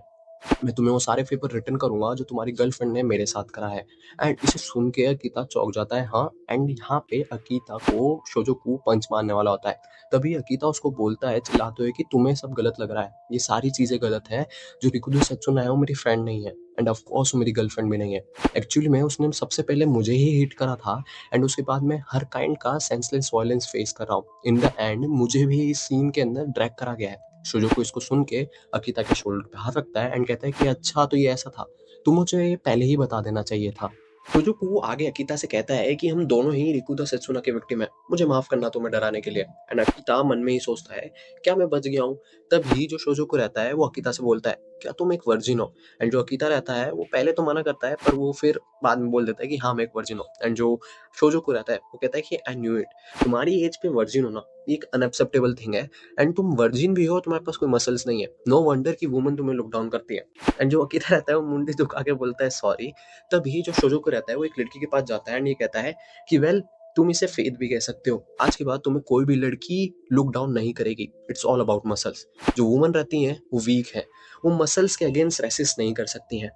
मैं तुम्हें वो सारे पेपर रिटर्न करूँगा जो तुम्हारी गर्लफ्रेंड ने मेरे साथ करा है। एंड इसे सुन के अकीता चौंक जाता है, हाँ। एंड यहाँ पे अकीता को शोजोकू पंच मारने वाला होता है। तभी अकीता उसको बोलता है चिल्लाते हुए कि तुम्हें सब गलत लग रहा है, ये सारी चीज़ें गलत है। जो रिकुडो सेत्सुना है वो मेरी फ्रेंड नहीं है, एंड ऑफ कोर्स वो मेरी गर्लफ्रेंड भी नहीं है। एक्चुअली में उसने सबसे पहले मुझे ही हिट करा था, एंड उसके बाद मैं हर काइंड का सेंसलेस वायलेंस फेस कर रहा हूँ। इन द एंड मुझे भी इस सीन के अंदर ड्रैग करा गया है। शोजोकू इसको सुन के अकीता के शोल्डर पे हाथ रखता है एंड कहता है कि अच्छा तो ये ऐसा था, तो मुझे ये पहले ही बता देना चाहिए था। शोजोकू आगे अकीता से कहता है कि हम दोनों ही रिकुदा सेत्सुना के विक्टिम हैं, मुझे माफ करना तुम्हें डराने के लिए। एंड अकीता मन में ही सोचता है क्या मैं बच गया हूँ। तभी जो शोजोकू रहता है वो अकीता से बोलता है क्या तुम एक वर्जिन हो। एंड जो अकीता रहता है वो पहले तो मना करता है, पर वो फिर बाद में बोल देता है कि हाँ मैं एक वर्जिन हूँ। एंड जो शोजोकू रहता है वो कहता है कि आई न्यू इट, तुम्हारी एज पे वर्जिन होना ये एक अनएक्सेप्टेबल थिंग है। एंड तुम वर्जिन भी हो, तुम्हारे पास कोई मसल्स नहीं है, नो वंडर की वुमन तुम्हें लुक डाउन करती है। एंड जो अकीता रहता है वो मुंडी झुका के बोलता है सॉरी। तभी जो शोजोकू रहता है वो एक लड़की के पास जाता है एंड ये कहता है कि वेल तुम इसे फेथ भी कह सकते हो, आज के बाद तुम्हें कोई भी लड़की लुक डाउन नहीं करेगी, इट्स ऑल अबाउट मसल्स। जो वुमन रहती हैं वो वीक है, वो मसल्स के अगेंस्ट रेसिस्ट नहीं कर सकती हैं।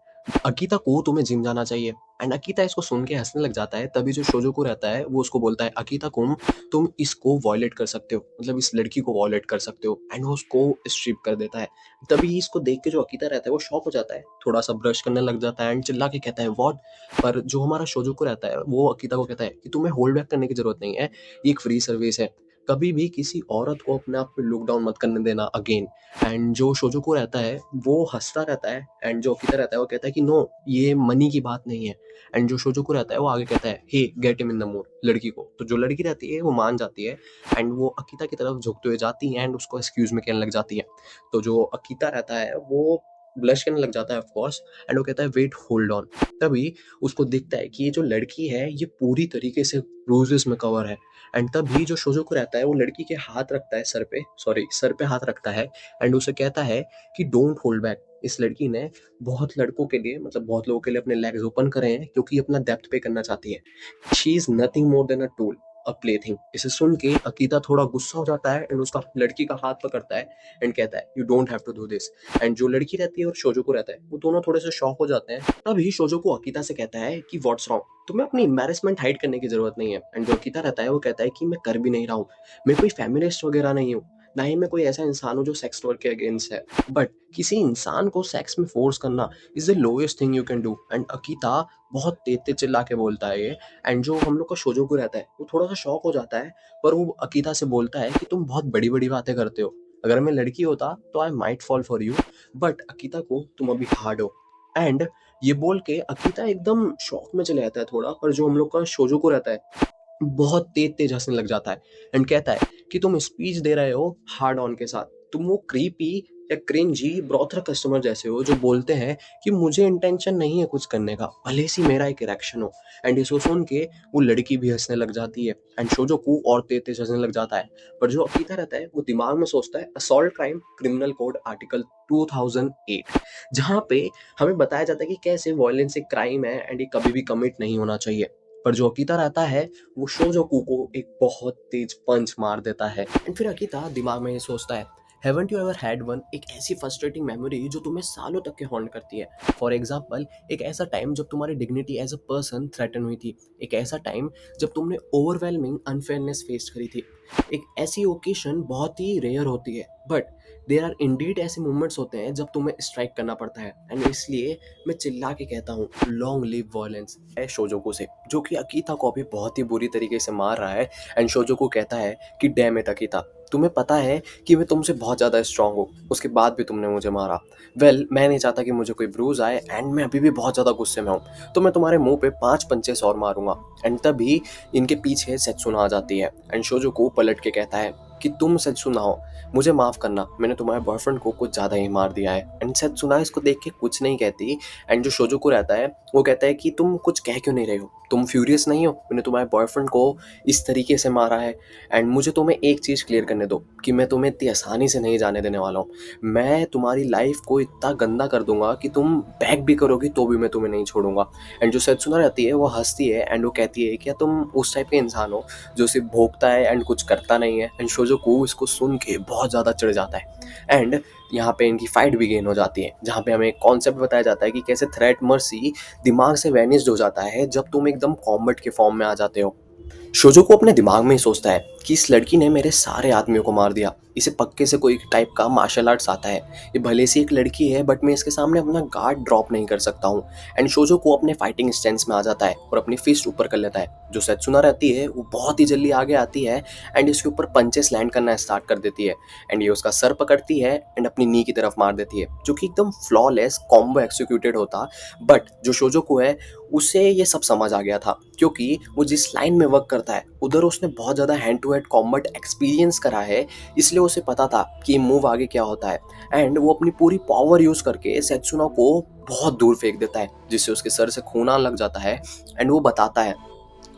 अकीता को तुम्हें जिम जाना चाहिए। एंड अकीता इसको सुन के हंसने लग जाता है। तभी जो शोजोकू रहता है वो उसको बोलता है अकीता कुम, तुम इसको वॉयलेट कर सकते हो, मतलब इस लड़की को वॉयलेट कर सकते हो। एंड वो उसको स्ट्रिप कर देता है। तभी इसको देख के जो अकीता रहता है वो शॉक हो जाता है, थोड़ा सा ब्रश करने लग जाता है एंड चिल्ला के कहता है व्हाट। पर जो हमारा शोजोकू रहता है वो अकीता को कहता है कि तुम्हें होल्ड बैक करने की जरूरत नहीं है, ये एक फ्री सर्विस है, कभी भी किसी औरत को अपने आप पे लुक डाउन मत करने देना अगेन। एंड जो शोजोकू रहता है वो हंसता रहता है एंड जो अकीता रहता है वो कहता है कि नो ये मनी की बात नहीं है। एंड जो शोजोकू रहता है वो आगे कहता है hey get him in the mood, लड़की को। तो जो लड़की रहती है वो मान जाती है एंड वो अकीता की तरफ झुकते हुए जाती है एंड उसको एक्सक्यूज में कहने लग जाती है। तो जो अकीता रहता है वो ब्लश करने लग जाता है ऑफ कोर्स एंड वो कहता है वेट होल्ड ऑन। तभी उसको दिखता है कि ये जो लड़की है ये पूरी तरीके से ब्रूजेस में कवर है। एंड तभी जो शोजोकू रहता है वो लड़की के हाथ रखता है सर पे हाथ रखता है एंड उसे कहता है कि डोंट होल्ड बैक। इस लड़की ने बहुत लड़कों के लिए, मतलब बहुत लोगों के लिए अपने लेग्स ओपन करे हैं क्योंकि अपना डेप्थ पे करना चाहती है। She is nothing more than a tool, a plaything. इसे सुन के अकीता थोड़ा गुस्सा हो जाता है एंड उसका लड़की का हाथ पकड़ता है एंड कहता है you don't have to do this. And जो लड़की रहती है और शोजोकू रहता है वो दोनों थोड़े से शॉक हो जाते हैं। तभी शोजोकू अकीता से कहता है कि व्हाट्स रॉन्ग, तुम्हें अपनी एम्बैरेसमेंट हाइड करने की जरूरत नहीं है। एंड जो अकीता रहता है वो कहता है कि मैं कर भी नहीं रहा हूँ, मैं कोई फेमिनिस्ट वगैरह नहीं हूँ, ना ही मैं कोई ऐसा इंसान हूँ जो सेक्स वर्क के अगेंस्ट है, बट किसी इंसान को सेक्स में फोर्स करना is the lowest thing you can do. And Akita बहुत तेज तेज चिल्ला के बोलता है ये। एंड जो हम लोग का शोजोकू रहता है वो थोड़ा सा शॉक हो जाता है, पर वो अकीता से बोलता है कि तुम बहुत बड़ी बड़ी बातें करते हो, अगर मैं लड़की होता तो I might fall for you, but Akita को तुम अभी हार्ड हो। एंड ये बोल के अकीता एकदम शॉक में चले जाता है थोड़ा, पर जो हम लोग का शोजोकू रहता है बहुत तेज तेज हंसने लग जाता है एंड कहता है कि तुम स्पीच दे रहे हो हार्ड ऑन के साथ, तुम वो क्रीपी या क्रिंजी ब्रोथर कस्टमर जैसे हो जो बोलते हैं कि मुझे इंटेंशन नहीं है कुछ करने का, भले सी मेरा एक इरेक्शन हो। एंड इसको सुन के वो लड़की भी हंसने लग जाती है एंड शोजोकू और तेज तेज हंसने लग जाता है। पर जो अकीता रहता है वो दिमाग में सोचता है assault crime criminal code article 2008, जहाँ पे हमें बताया जाता है कि कैसे वायलेंस एक क्राइम है एंड ये कभी भी कमिट नहीं होना चाहिए। पर जो अकीता रहता है वो शोजोकू को एक बहुत तेज पंच मार देता है। एंड फिर अकीता दिमाग में ये सोचता है haven't you ever had one, एक ऐसी फ्रस्ट्रेटिंग मेमोरी जो तुम्हें सालों तक के हॉन्ट करती है। फॉर एग्जाम्पल एक ऐसा टाइम जब तुम्हारी dignity as a person threaten हुई थी, एक ऐसा टाइम जब तुमने ओवरवेलमिंग अनफेयरनेस फेस करी थी। एक ऐसी ओकेशन बहुत ही रेयर होती है, बट देर आर इंडीड ऐसे मोमेंट्स होते हैं जब तुम्हें स्ट्राइक करना पड़ता है। एंड इसलिए मैं चिल्ला के कहता हूँ लॉन्ग लिव वायलेंस है शोजोकू से, जो कि अकीता को भी बहुत ही बुरी तरीके से मार रहा है। एंड शोजोकू कहता है कि डैम इट अकीता, तुम्हें पता है कि मैं तुमसे बहुत ज़्यादा स्ट्रांग हूँ, उसके बाद भी तुमने मुझे मारा। वेल मैं नहीं चाहता कि मुझे कोई ब्रूज आए एंड मैं अभी भी बहुत ज़्यादा गुस्से में हूँ, तो मैं तुम्हारे मुंह पे 5 पंचेस और मारूंगा। एंड तभी इनके पीछे सेत्सुना आ जाती है एंड शोजोकू पलट के कहता है कि तुम सेत्सुना हो, मुझे माफ़ करना, मैंने तुम्हारे बॉयफ्रेंड को कुछ ज़्यादा ही मार दिया है। एंड सेत्सुना इसको देख के कुछ नहीं कहती। एंड जो शोजोकू रहता है वो कहता है कि तुम कुछ कह क्यों नहीं रहे हो, तुम फ्यूरियस नहीं हो, मैंने तुम्हारे बॉयफ्रेंड को इस तरीके से मारा है। एंड मुझे तुम्हें एक चीज़ क्लियर करने दो कि मैं तुम्हें इतनी आसानी से नहीं जाने देने वाला हूँ, मैं तुम्हारी लाइफ को इतना गंदा कर दूंगा कि तुम बैक भी करोगी तो भी मैं तुम्हें नहीं छोड़ूंगा। एंड जो सेत्सुना रहती है वो हंसती है एंड वो कहती है क्या तुम उस टाइप के इंसान हो जो सिर्फ भोगता है एंड कुछ करता नहीं है। एंड शोजोकू इसको सुन के बहुत ज़्यादा चिढ़ जाता है एंड यहाँ पे इनकी फाइट भी गेन हो जाती है, जहाँ पे हमें कॉन्सेप्ट बताया जाता है कि कैसे थ्रेट मर्सी दिमाग से वैनिस्ड हो जाता है जब तुम एकदम कॉम्बैट के फॉर्म में आ जाते हो। शोजो को अपने दिमाग में ही सोचता है कि इस लड़की ने मेरे सारे आदमियों को मार दिया, इसे पक्के से कोई टाइप का मार्शल आर्ट्स आता है, ये भले से एक लड़की है बट मैं इसके सामने अपना गार्ड ड्रॉप नहीं कर सकता हूँ। एंड शोजो को अपने फाइटिंग स्टेंस में आ जाता है और अपनी फिस्ट ऊपर कर लेता है। जो सेत्सुना रहती है वो बहुत ही जल्दी आगे आती है एंड इसके ऊपर पंचेस लैंड करना स्टार्ट कर देती है एंड ये उसका सर पकड़ती है एंड अपनी नी की तरफ मार देती है, जो कि एकदम फ्लॉलेस कॉम्बो एक्सिक्यूटेड होता। बट जो शोजो को है उसे ये सब समझ आ गया था, क्योंकि वो जिस लाइन में वर्क करता है उधर उसने बहुत ज़्यादा hand to hand combat experience करा है, इसलिए उसे पता था कि मूव आगे क्या होता है। एंड वो अपनी पूरी पावर यूज़ करके सेत्सुना को बहुत दूर फेंक देता है, जिससे उसके सर से खून आने लग जाता है। एंड वो बताता है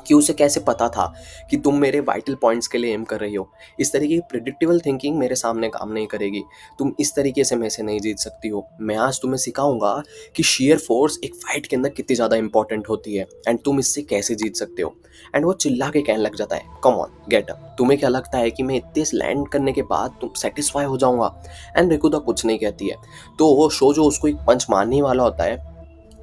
कि उसे कैसे पता था कि तुम मेरे वाइटल पॉइंट्स के लिए एम कर रही हो। इस तरीके की प्रिडिक्टेबल थिंकिंग मेरे सामने काम नहीं करेगी, तुम इस तरीके से मेरे से नहीं जीत सकती हो। मैं आज तुम्हें सिखाऊंगा कि शेयर फोर्स एक फाइट के अंदर कितनी ज़्यादा इंपॉर्टेंट होती है एंड तुम इससे कैसे जीत सकते हो। एंड वो चिल्ला के कहने लग जाता है, कम ऑन गेट अप, तुम्हें क्या लगता है कि मैं इतने लैंड करने के बाद तुम सेटिस्फाई हो जाऊंगा। एंड रिकुदा कुछ नहीं कहती है, तो वो शोजो उसको एक पंच मारने वाला होता है,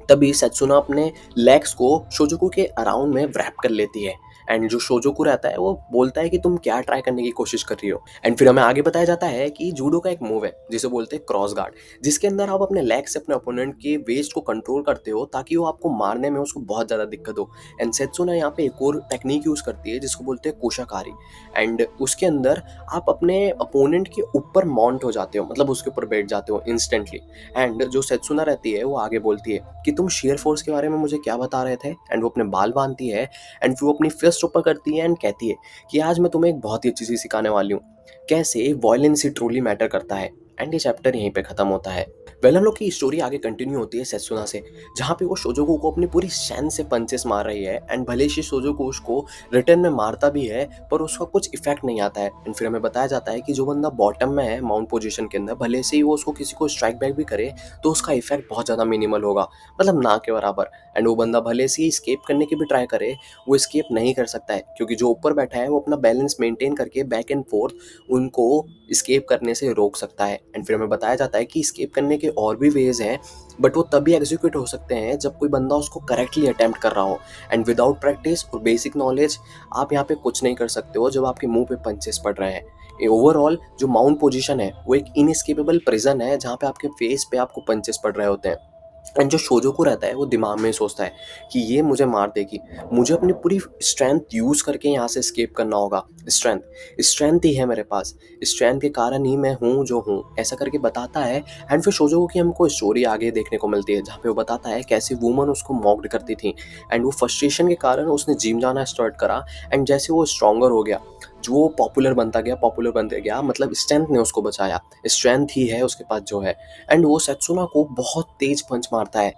तभी सेत्सुना अपने लेग्स को शोजुकू के अराउंड में व्रैप कर लेती है। एंड जो शोजुकू रहता है वो बोलता है कि तुम क्या ट्राई करने की कोशिश कर रही हो। एंड फिर हमें आगे बताया जाता है कि जूडो का एक मूव है जिसे बोलते हैं क्रॉस गार्ड, जिसके अंदर आप अपने लेग से अपने ओपोनेंट के वेस्ट को कंट्रोल करते हो ताकि वो आपको मारने में उसको बहुत ज़्यादा दिक्कत हो। एंड सेत्सुना यहाँ पे एक और टेक्निक यूज़ करती है जिसको बोलते हैं कोशाकारी। एंड उसके अंदर आप अपने अपोनेंट के ऊपर माउंट हो जाते हो, मतलब उसके ऊपर बैठ जाते हो इंस्टेंटली। एंड जो सेत्सुना रहती है वो आगे बोलती है कि तुम शेयर फोर्स के बारे में मुझे क्या बता रहे थे। एंड वो अपने बाल बांधती है एंड फिर वो अपनी फिस्ट ऊपर करती है एंड कहती है कि आज मैं तुम्हें एक बहुत ही अच्छी चीज़ सिखाने वाली हूँ, कैसे वॉयलेंस ही ट्रूली मैटर करता है। एंड ये चैप्टर यहीं पे खत्म होता है। वेल हम लोग की स्टोरी आगे कंटिन्यू होती है सेत्सुना से, जहाँ पे वो शोजोकू को अपनी पूरी स्ट्रेंथ से पंचेस मार रही है। एंड भले ही शोजोकू उसको रिटर्न में मारता भी है पर उसका कुछ इफेक्ट नहीं आता है। एंड फिर हमें बताया जाता है कि जो बंदा बॉटम में है माउंट पोजीशन के अंदर, भले से ही वो उसको किसी को स्ट्राइक बैक भी करे तो उसका इफेक्ट बहुत ज़्यादा मिनिमल होगा, मतलब ना के बराबर। एंड वो बंदा भले से ही स्केप करने की भी ट्राई करे, वो स्केप नहीं कर सकता है, क्योंकि जो ऊपर बैठा है वो अपना बैलेंस मेंटेन करके बैक एंड फोर्थ उनको स्केप करने से रोक सकता है। एंड फिर हमें बताया जाता है कि स्केप करने के और भी वेज हैं, बट वो तभी एग्जीक्यूट हो सकते हैं जब कोई बंदा उसको करेक्टली अटेम्प्ट कर रहा हो। एंड विदाउट प्रैक्टिस और बेसिक नॉलेज आप यहाँ पे कुछ नहीं कर सकते हो जब आपके मुंह पे पंचेस पड़ रहे हैं। ओवरऑल जो माउंट पोजीशन है वो एक इनएस्केपेबल प्रिजन है जहाँ पे आपके फेस पे आपको पंचेस पड़ रहे होते हैं। एंड जो शोजोकू रहता है वो दिमाग में सोचता है कि ये मुझे मार देगी, मुझे अपनी पूरी स्ट्रेंथ यूज़ करके यहाँ से एस्केप करना होगा। स्ट्रेंथ ही है मेरे पास, स्ट्रेंथ के कारण ही मैं हूँ जो हूँ, ऐसा करके बताता है। एंड फिर शोजोकू की हमको स्टोरी आगे देखने को मिलती है जहाँ पे वो बताता है कैसे वुमन उसको मॉक्ड करती थी एंड वो फ्रस्ट्रेशन के कारण उसने जिम जाना स्टार्ट करा। एंड जैसे वो स्ट्रॉन्गर हो गया, जो पॉपुलर बनते गया, मतलब स्ट्रेंथ ने उसको बचाया, स्ट्रेंथ ही है उसके पास जो है। एंड वो सेत्सुना को बहुत तेज पंच मारता है,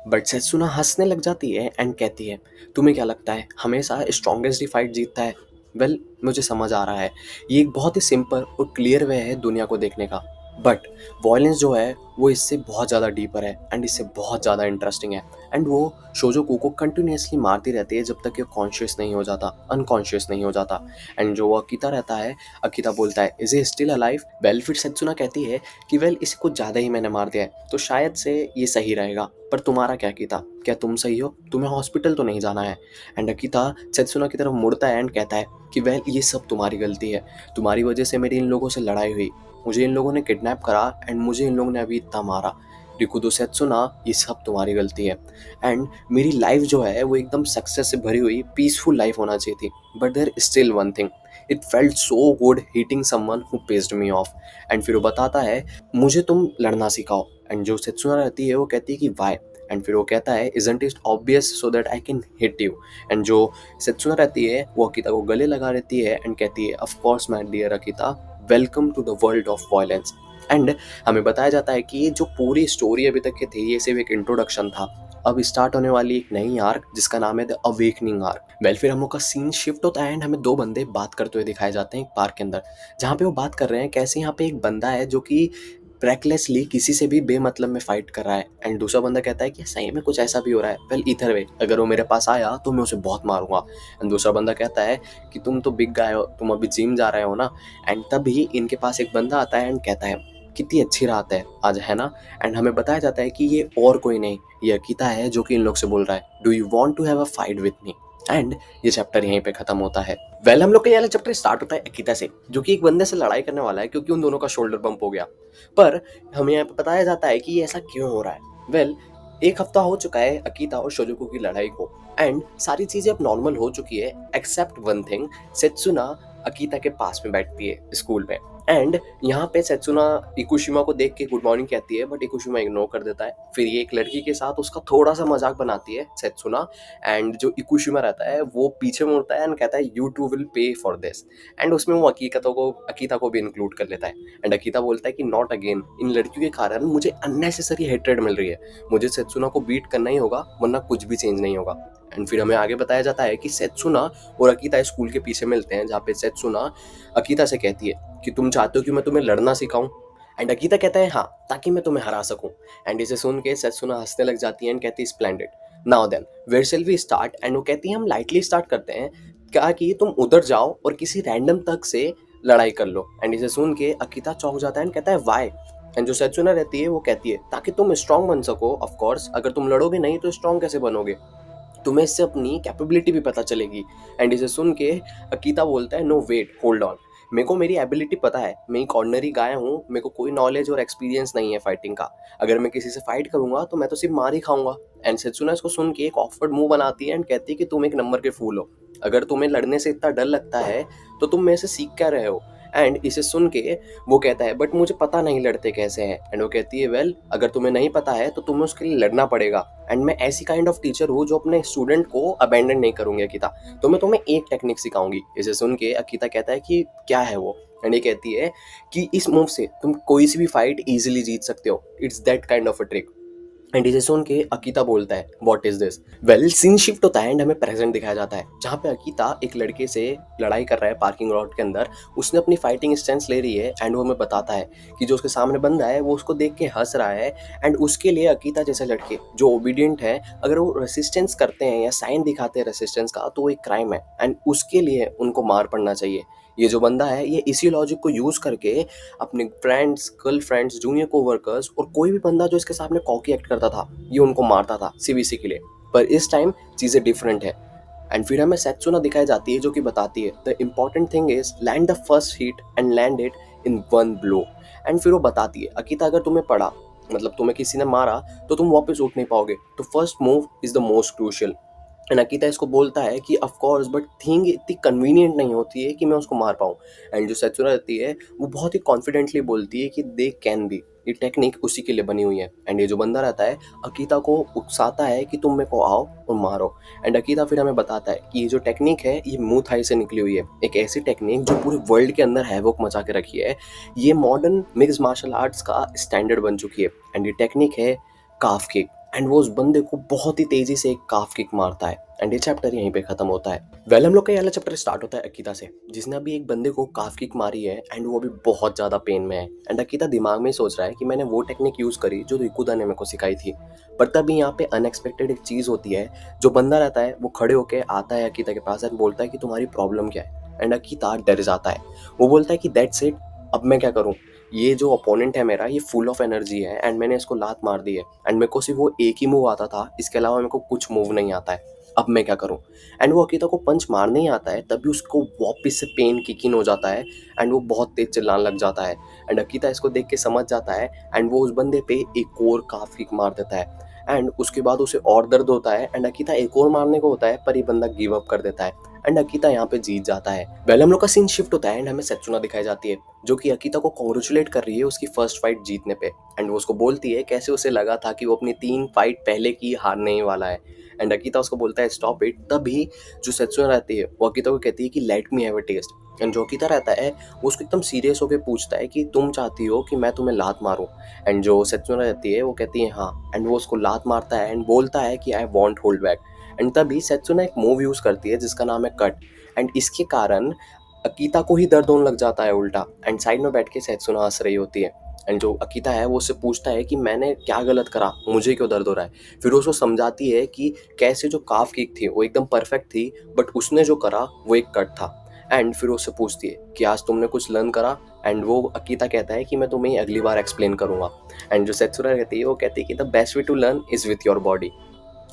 बट सेत्सुना हंसने लग जाती है एंड कहती है, तुम्हें क्या लगता है हमेशा स्ट्रॉन्गेस्ट ही फाइट जीतता है। वेल मुझे समझ आ रहा है, ये एक बहुत ही सिंपल और क्लियर वे है दुनिया को देखने का, बट वॉयलेंस जो है वो इससे बहुत ज़्यादा डीपर है एंड इससे बहुत ज़्यादा इंटरेस्टिंग है। एंड वो शोजोकू को कंटिन्यूसली मारती रहती है जब तक कि कॉन्शियस नहीं हो जाता, अनकॉन्शियस नहीं हो जाता। एंड जो वो अकीता रहता है, अकीता बोलता है, is a still alive. Well फिर सेत्सुना कहती है कि वेल इसे कुछ ज़्यादा ही मैंने मार दिया है तो शायद से ये सही रहेगा, पर तुम्हारा क्या अकीता, क्या तुम सही हो, तुम्हें हॉस्पिटल तो नहीं जाना है। एंड अकीता सेत्सुना की तरफ मुड़ता है एंड कहता है कि वेल ये सब तुम्हारी गलती है, तुम्हारी वजह से मेरी इन लोगों से लड़ाई हुई, मुझे इन लोगों ने किडनैप करा एंड मुझे इन लोगों ने अभी इतना मारा। रिकुदो सेत्सुना ये सब तुम्हारी गलती है। एंड मेरी लाइफ जो है वो एकदम सक्सेस से भरी हुई पीसफुल लाइफ होना चाहिए थी, but there still one thing, it felt so good hitting someone who pissed me off. And फिर वो बताता है मुझे तुम लड़ना सिखाओ। एंड जो सेत्सुना रहती है वो कहती है कि वाई। एंड फिर वो कहता है isn't it obvious so that I can hit you. And जो सेत्सुना रहती है वो अकीता को गले लगा रहती है एंड कहती है of course my dear Akita, welcome to the world of violence. And हमें बताया जाता है कि ये जो पूरी स्टोरी अभी तक की थी ये सिर्फ एक इंट्रोडक्शन था, अब स्टार्ट होने वाली एक नई आर्क जिसका नाम है द अवेकनिंग आर्क। वेल फिर हम लोग का सीन शिफ्ट होता है एंड हमें दो बंदे बात करते हुए दिखाए जाते हैं एक पार्क के अंदर, जहाँ पे वो बात कर रहे हैं कैसे यहाँ पे एक बंदा है जो कि ब्रेकलेसली किसी से भी बेमतलब में फाइट कर रहा है। एंड दूसरा बंदा कहता है कि सही में कुछ ऐसा भी हो रहा है। वेल इधर वे अगर वो मेरे पास आया तो मैं उसे बहुत मारूंगा। एंड दूसरा बंदा कहता है कि तुम तो बिग गाय हो, तुम अभी जिम जा रहे हो ना। एंड तभी इनके पास एक बंदा आता है एंड कहता है कितनी अच्छी रात है आज, है ना। एंड हमें बताया जाता है कि ये और कोई नहीं, ये अकीता है जो कि इन लोग से बोल रहा है, do you want to have a fight with me. And ये चैप्टर यहीं पे खत्म होता है। वेल हम लोग का ये वाला चैप्टर स्टार्ट होता है अकीता से, जो कि एक बंदे से लड़ाई करने वाला है क्योंकि उन दोनों का शोल्डर बम्प हो गया। पर हमें यहाँ पे बताया जाता है कि ये ऐसा क्यों हो रहा है। वेल एक हफ्ता हो चुका है अकीता और शोजुको की लड़ाई को, एंड सारी चीजें अब नॉर्मल हो चुकी है एक्सेप्ट वन थिंग, सेत्सुना अकीता के पास में बैठती है स्कूल में। एंड यहाँ पे सेत्सुना इकुशिमा को देख के गुड मॉर्निंग कहती है, बट इकुशिमा इग्नोर कर देता है। फिर ये एक लड़की के साथ उसका थोड़ा सा मजाक बनाती है सेत्सुना, एंड जो इकुशिमा रहता है वो पीछे मुड़ता है एंड कहता है you too will pay for this. And उसमें वो अकीता को भी इंक्लूड कर लेता है। एंड अकीता बोलता है कि नॉट अगेन, इन लड़कियों के कारण मुझे अननेसेसरी हेट्रेड मिल रही है, मुझे सेत्सुना को बीट करना ही होगा वरना कुछ भी चेंज नहीं होगा। एंड फिर हमें आगे बताया जाता है कि सेत्सुना और अकीता स्कूल के पीछे मिलते हैं, जहाँ पे सेत्सुना अकीता से कहती है कि तुम चाहते हो कि मैं तुम्हें लड़ना सिखाऊं। एंड अकीता कहता है हाँ, ताकि मैं तुम्हें हरा सकूं। एंड इसे सुन के सेत्सुना हंसने लग जाती है एंड कहती है splendid, now then where shall we start. And वो कहती है हम लाइटली स्टार्ट करते हैं, क्या कि तुम उधर जाओ और किसी रैंडम तक से लड़ाई कर लो। एंड इसे सुन के अकीता चौंक जाता है एंड कहता है वाई। एंड जो सेत्सुना रहती है वो कहती है ताकि तुम स्ट्रांग बन सको, ऑफ कोर्स अगर तुम लड़ोगे नहीं तो स्ट्रांग कैसे बनोगे, तुम्हें इससे अपनी कैपेबिलिटी भी पता चलेगी। एंड इसे सुन के अकीता बोलता है नो वेट होल्ड ऑन, मेरे को मेरी एबिलिटी पता है, मैं एक ऑर्डिनरी गाय हूँ, मेरे को कोई नॉलेज और एक्सपीरियंस नहीं है फाइटिंग का, अगर मैं किसी से फाइट करूंगा तो मैं तो सिर्फ मार ही खाऊंगा। एंड सेत्सुना इसको सुन के एक ऑफवर्ड मुंह बनाती है एंड कहती है कि तुम एक नंबर के फूल हो, अगर तुम्हें लड़ने से इतना डर लगता है तो तुम मेरे से सीख क्या रहे हो। एंड इसे सुन के वो कहता है बट मुझे पता नहीं लड़ते कैसे हैं। एंड वो कहती है वेल अगर तुम्हें नहीं पता है तो तुम्हें उसके लिए लड़ना पड़ेगा, एंड मैं ऐसी काइंड ऑफ टीचर हूँ जो अपने स्टूडेंट को अबेंडन नहीं करूंगी अकीता, तो मैं तुम्हें एक टेक्निक सिखाऊंगी। इसे सुन के अकीता कहता है कि क्या है वो। एंड ये कहती है कि इस मूव से तुम कोई सी भी फाइट इजीली जीत सकते हो, it's that kind of a trick. And इसे सुन के अकीता बोलता है what is this. Well scene shift होता है एंड हमें प्रेजेंट दिखाया जाता है, जहाँ पे अकीता एक लड़के से लड़ाई कर रहा है पार्किंग लॉट के अंदर, उसने अपनी फाइटिंग स्टैंस ले रही है एंड वो हमें बताता है कि जो उसके सामने बंदा है वो उसको देख के हंस रहा है। एंड उसके लिए अकीता जैसे लड़के जो ओबीडियंट है, अगर वो रेसिस्टेंस करते हैं या साइन दिखाते हैं रेसिस्टेंस का तो वो एक क्राइम है एंड उसके लिए उनको मार पड़ना चाहिए। ये जो बंदा है ये इसी लॉजिक को यूज करके अपने friends, girl friends, junior coworkers और कोई भी बंदा जो इसके सामने कॉकी एक्ट करता था ये उनको मारता था सीवीसी के लिए। पर इस टाइम चीज़ें डिफरेंट है। एंड फिर हमें सेत्सुना दिखाई जाती है जो कि बताती है the important thing is land the first hit and land it in one blow. And फिर वो बताती है अकीता अगर तुम्हें पड़ा, मतलब तुम्हें किसी ने मारा तो तुम वापस उठ नहीं पाओगे, तो first move is the most crucial. And Akita इसको बोलता है कि ऑफ कोर्स बट थिंग इतनी कन्वीनियंट नहीं होती है कि मैं उसको मार पाऊँ। एंड जो सेत्सुना रहती है वो बहुत ही कॉन्फिडेंटली बोलती है कि दे कैन बी, ये टेक्निक उसी के लिए बनी हुई है। एंड ये जो बंदा रहता है अकीता को उकसाता है कि तुम मेरे को आओ और मारो। एंड अकीता फिर हमें बताता है कि ये जो टेक्निक है ये मुंह थाई से निकली हुई है, एक ऐसी टेक्निक जो पूरे वर्ल्ड के अंदर हैवोक मचा के रखी है, ये मॉडर्न मिक्स मार्शल आर्ट्स का स्टैंडर्ड बन चुकी है। एंड ये टेक्निक है काफ किक। एंड वो उस बंदे को बहुत ही तेजी से एक काफ किक मारता है एंड ये चैप्टर यहीं पे खत्म होता है। वेल हम लोग का ये वाला चैप्टर स्टार्ट होता है अकीता से, जिसने अभी एक बंदे को काफ किक मारी है एंड वो अभी बहुत ज़्यादा पेन में है। एंड अकीता दिमाग में सोच रहा है कि मैंने वो टेक्निक यूज़ करी जो रिकुदा ने मेरे को सिखाई थी। पर तभी यहाँ पे अनएक्सपेक्टेड एक चीज़ होती है, जो बंदा रहता है वो खड़े होकर आता है अकीता के पास एंड बोलता है कि तुम्हारी प्रॉब्लम क्या है। एंड अकीता डर जाता है, वो बोलता है कि दैट्स इट, अब मैं क्या करूँ, ये जो अपोनेंट है मेरा ये फुल ऑफ एनर्जी है एंड मैंने इसको लात मार दी है एंड मेरे को सिर्फ वो एक ही मूव आता था, इसके अलावा मेरे को कुछ मूव नहीं आता है, अब मैं क्या करूं। एंड वो अकीता को पंच मारने ही आता है तभी उसको वापस से पेन किक इन हो जाता है एंड वो बहुत तेज चिल्लाने लग जाता है। एंड अकीता इसको देख के समझ जाता है एंड वो उस बंदे पे एक और काफ किक मार देता है। एंड उसके बाद उसे और दर्द होता है एंड अकीता एक और मारने को होता है पर ये बंदा गिव अप कर देता है एंड अकीता यहाँ पे जीत जाता है। पहले हम लोग का सीन शिफ्ट होता है एंड हमें सेत्सुना दिखाई जाती है जो कि अकीता को कॉन्ग्रेचुलेट कर रही है उसकी फर्स्ट फाइट जीतने पे। एंड वो उसको बोलती है कैसे उसे लगा था कि वो अपनी 3 फाइट पहले की हारने ही वाला है। एंड अकीता उसको बोलता है स्टॉप इट। तभी जो सेत्सुना रहती है वो अकीता को कहती है कि let me have a test. And जो अकीता रहता है वो उसको एकदम सीरियस होकर पूछता है कि तुम चाहती हो कि मैं तुम्हें लात मारूं। एंड जो सेत्सुना रहती है वो कहती है हाँ। एंड वो उसको लात मारता है एंड बोलता है कि I want hold back. And तभी सेत्सुना एक मूव यूज़ करती है जिसका नाम है कट। एंड इसके कारण अकीता को ही दर्द होने लग जाता है उल्टा। एंड साइड में बैठ के सेत्सुना हंस रही होती है। एंड जो अकीता है वो उससे पूछता है कि मैंने क्या गलत करा, मुझे क्यों दर्द हो रहा है। फिर उसको समझाती है कि कैसे जो काफ किक थी वो एकदम परफेक्ट थी बट उसने जो करा वो एक कट था। एंड फिर उससे पूछती है कि आज तुमने कुछ लर्न करा, एंड वो अकीता कहता है कि मैं तुम्हें ये अगली बार एक्सप्लेन करूंगा। एंड जो सेत्सुना कहती है वो कहती है कि the best way to learn is with your body.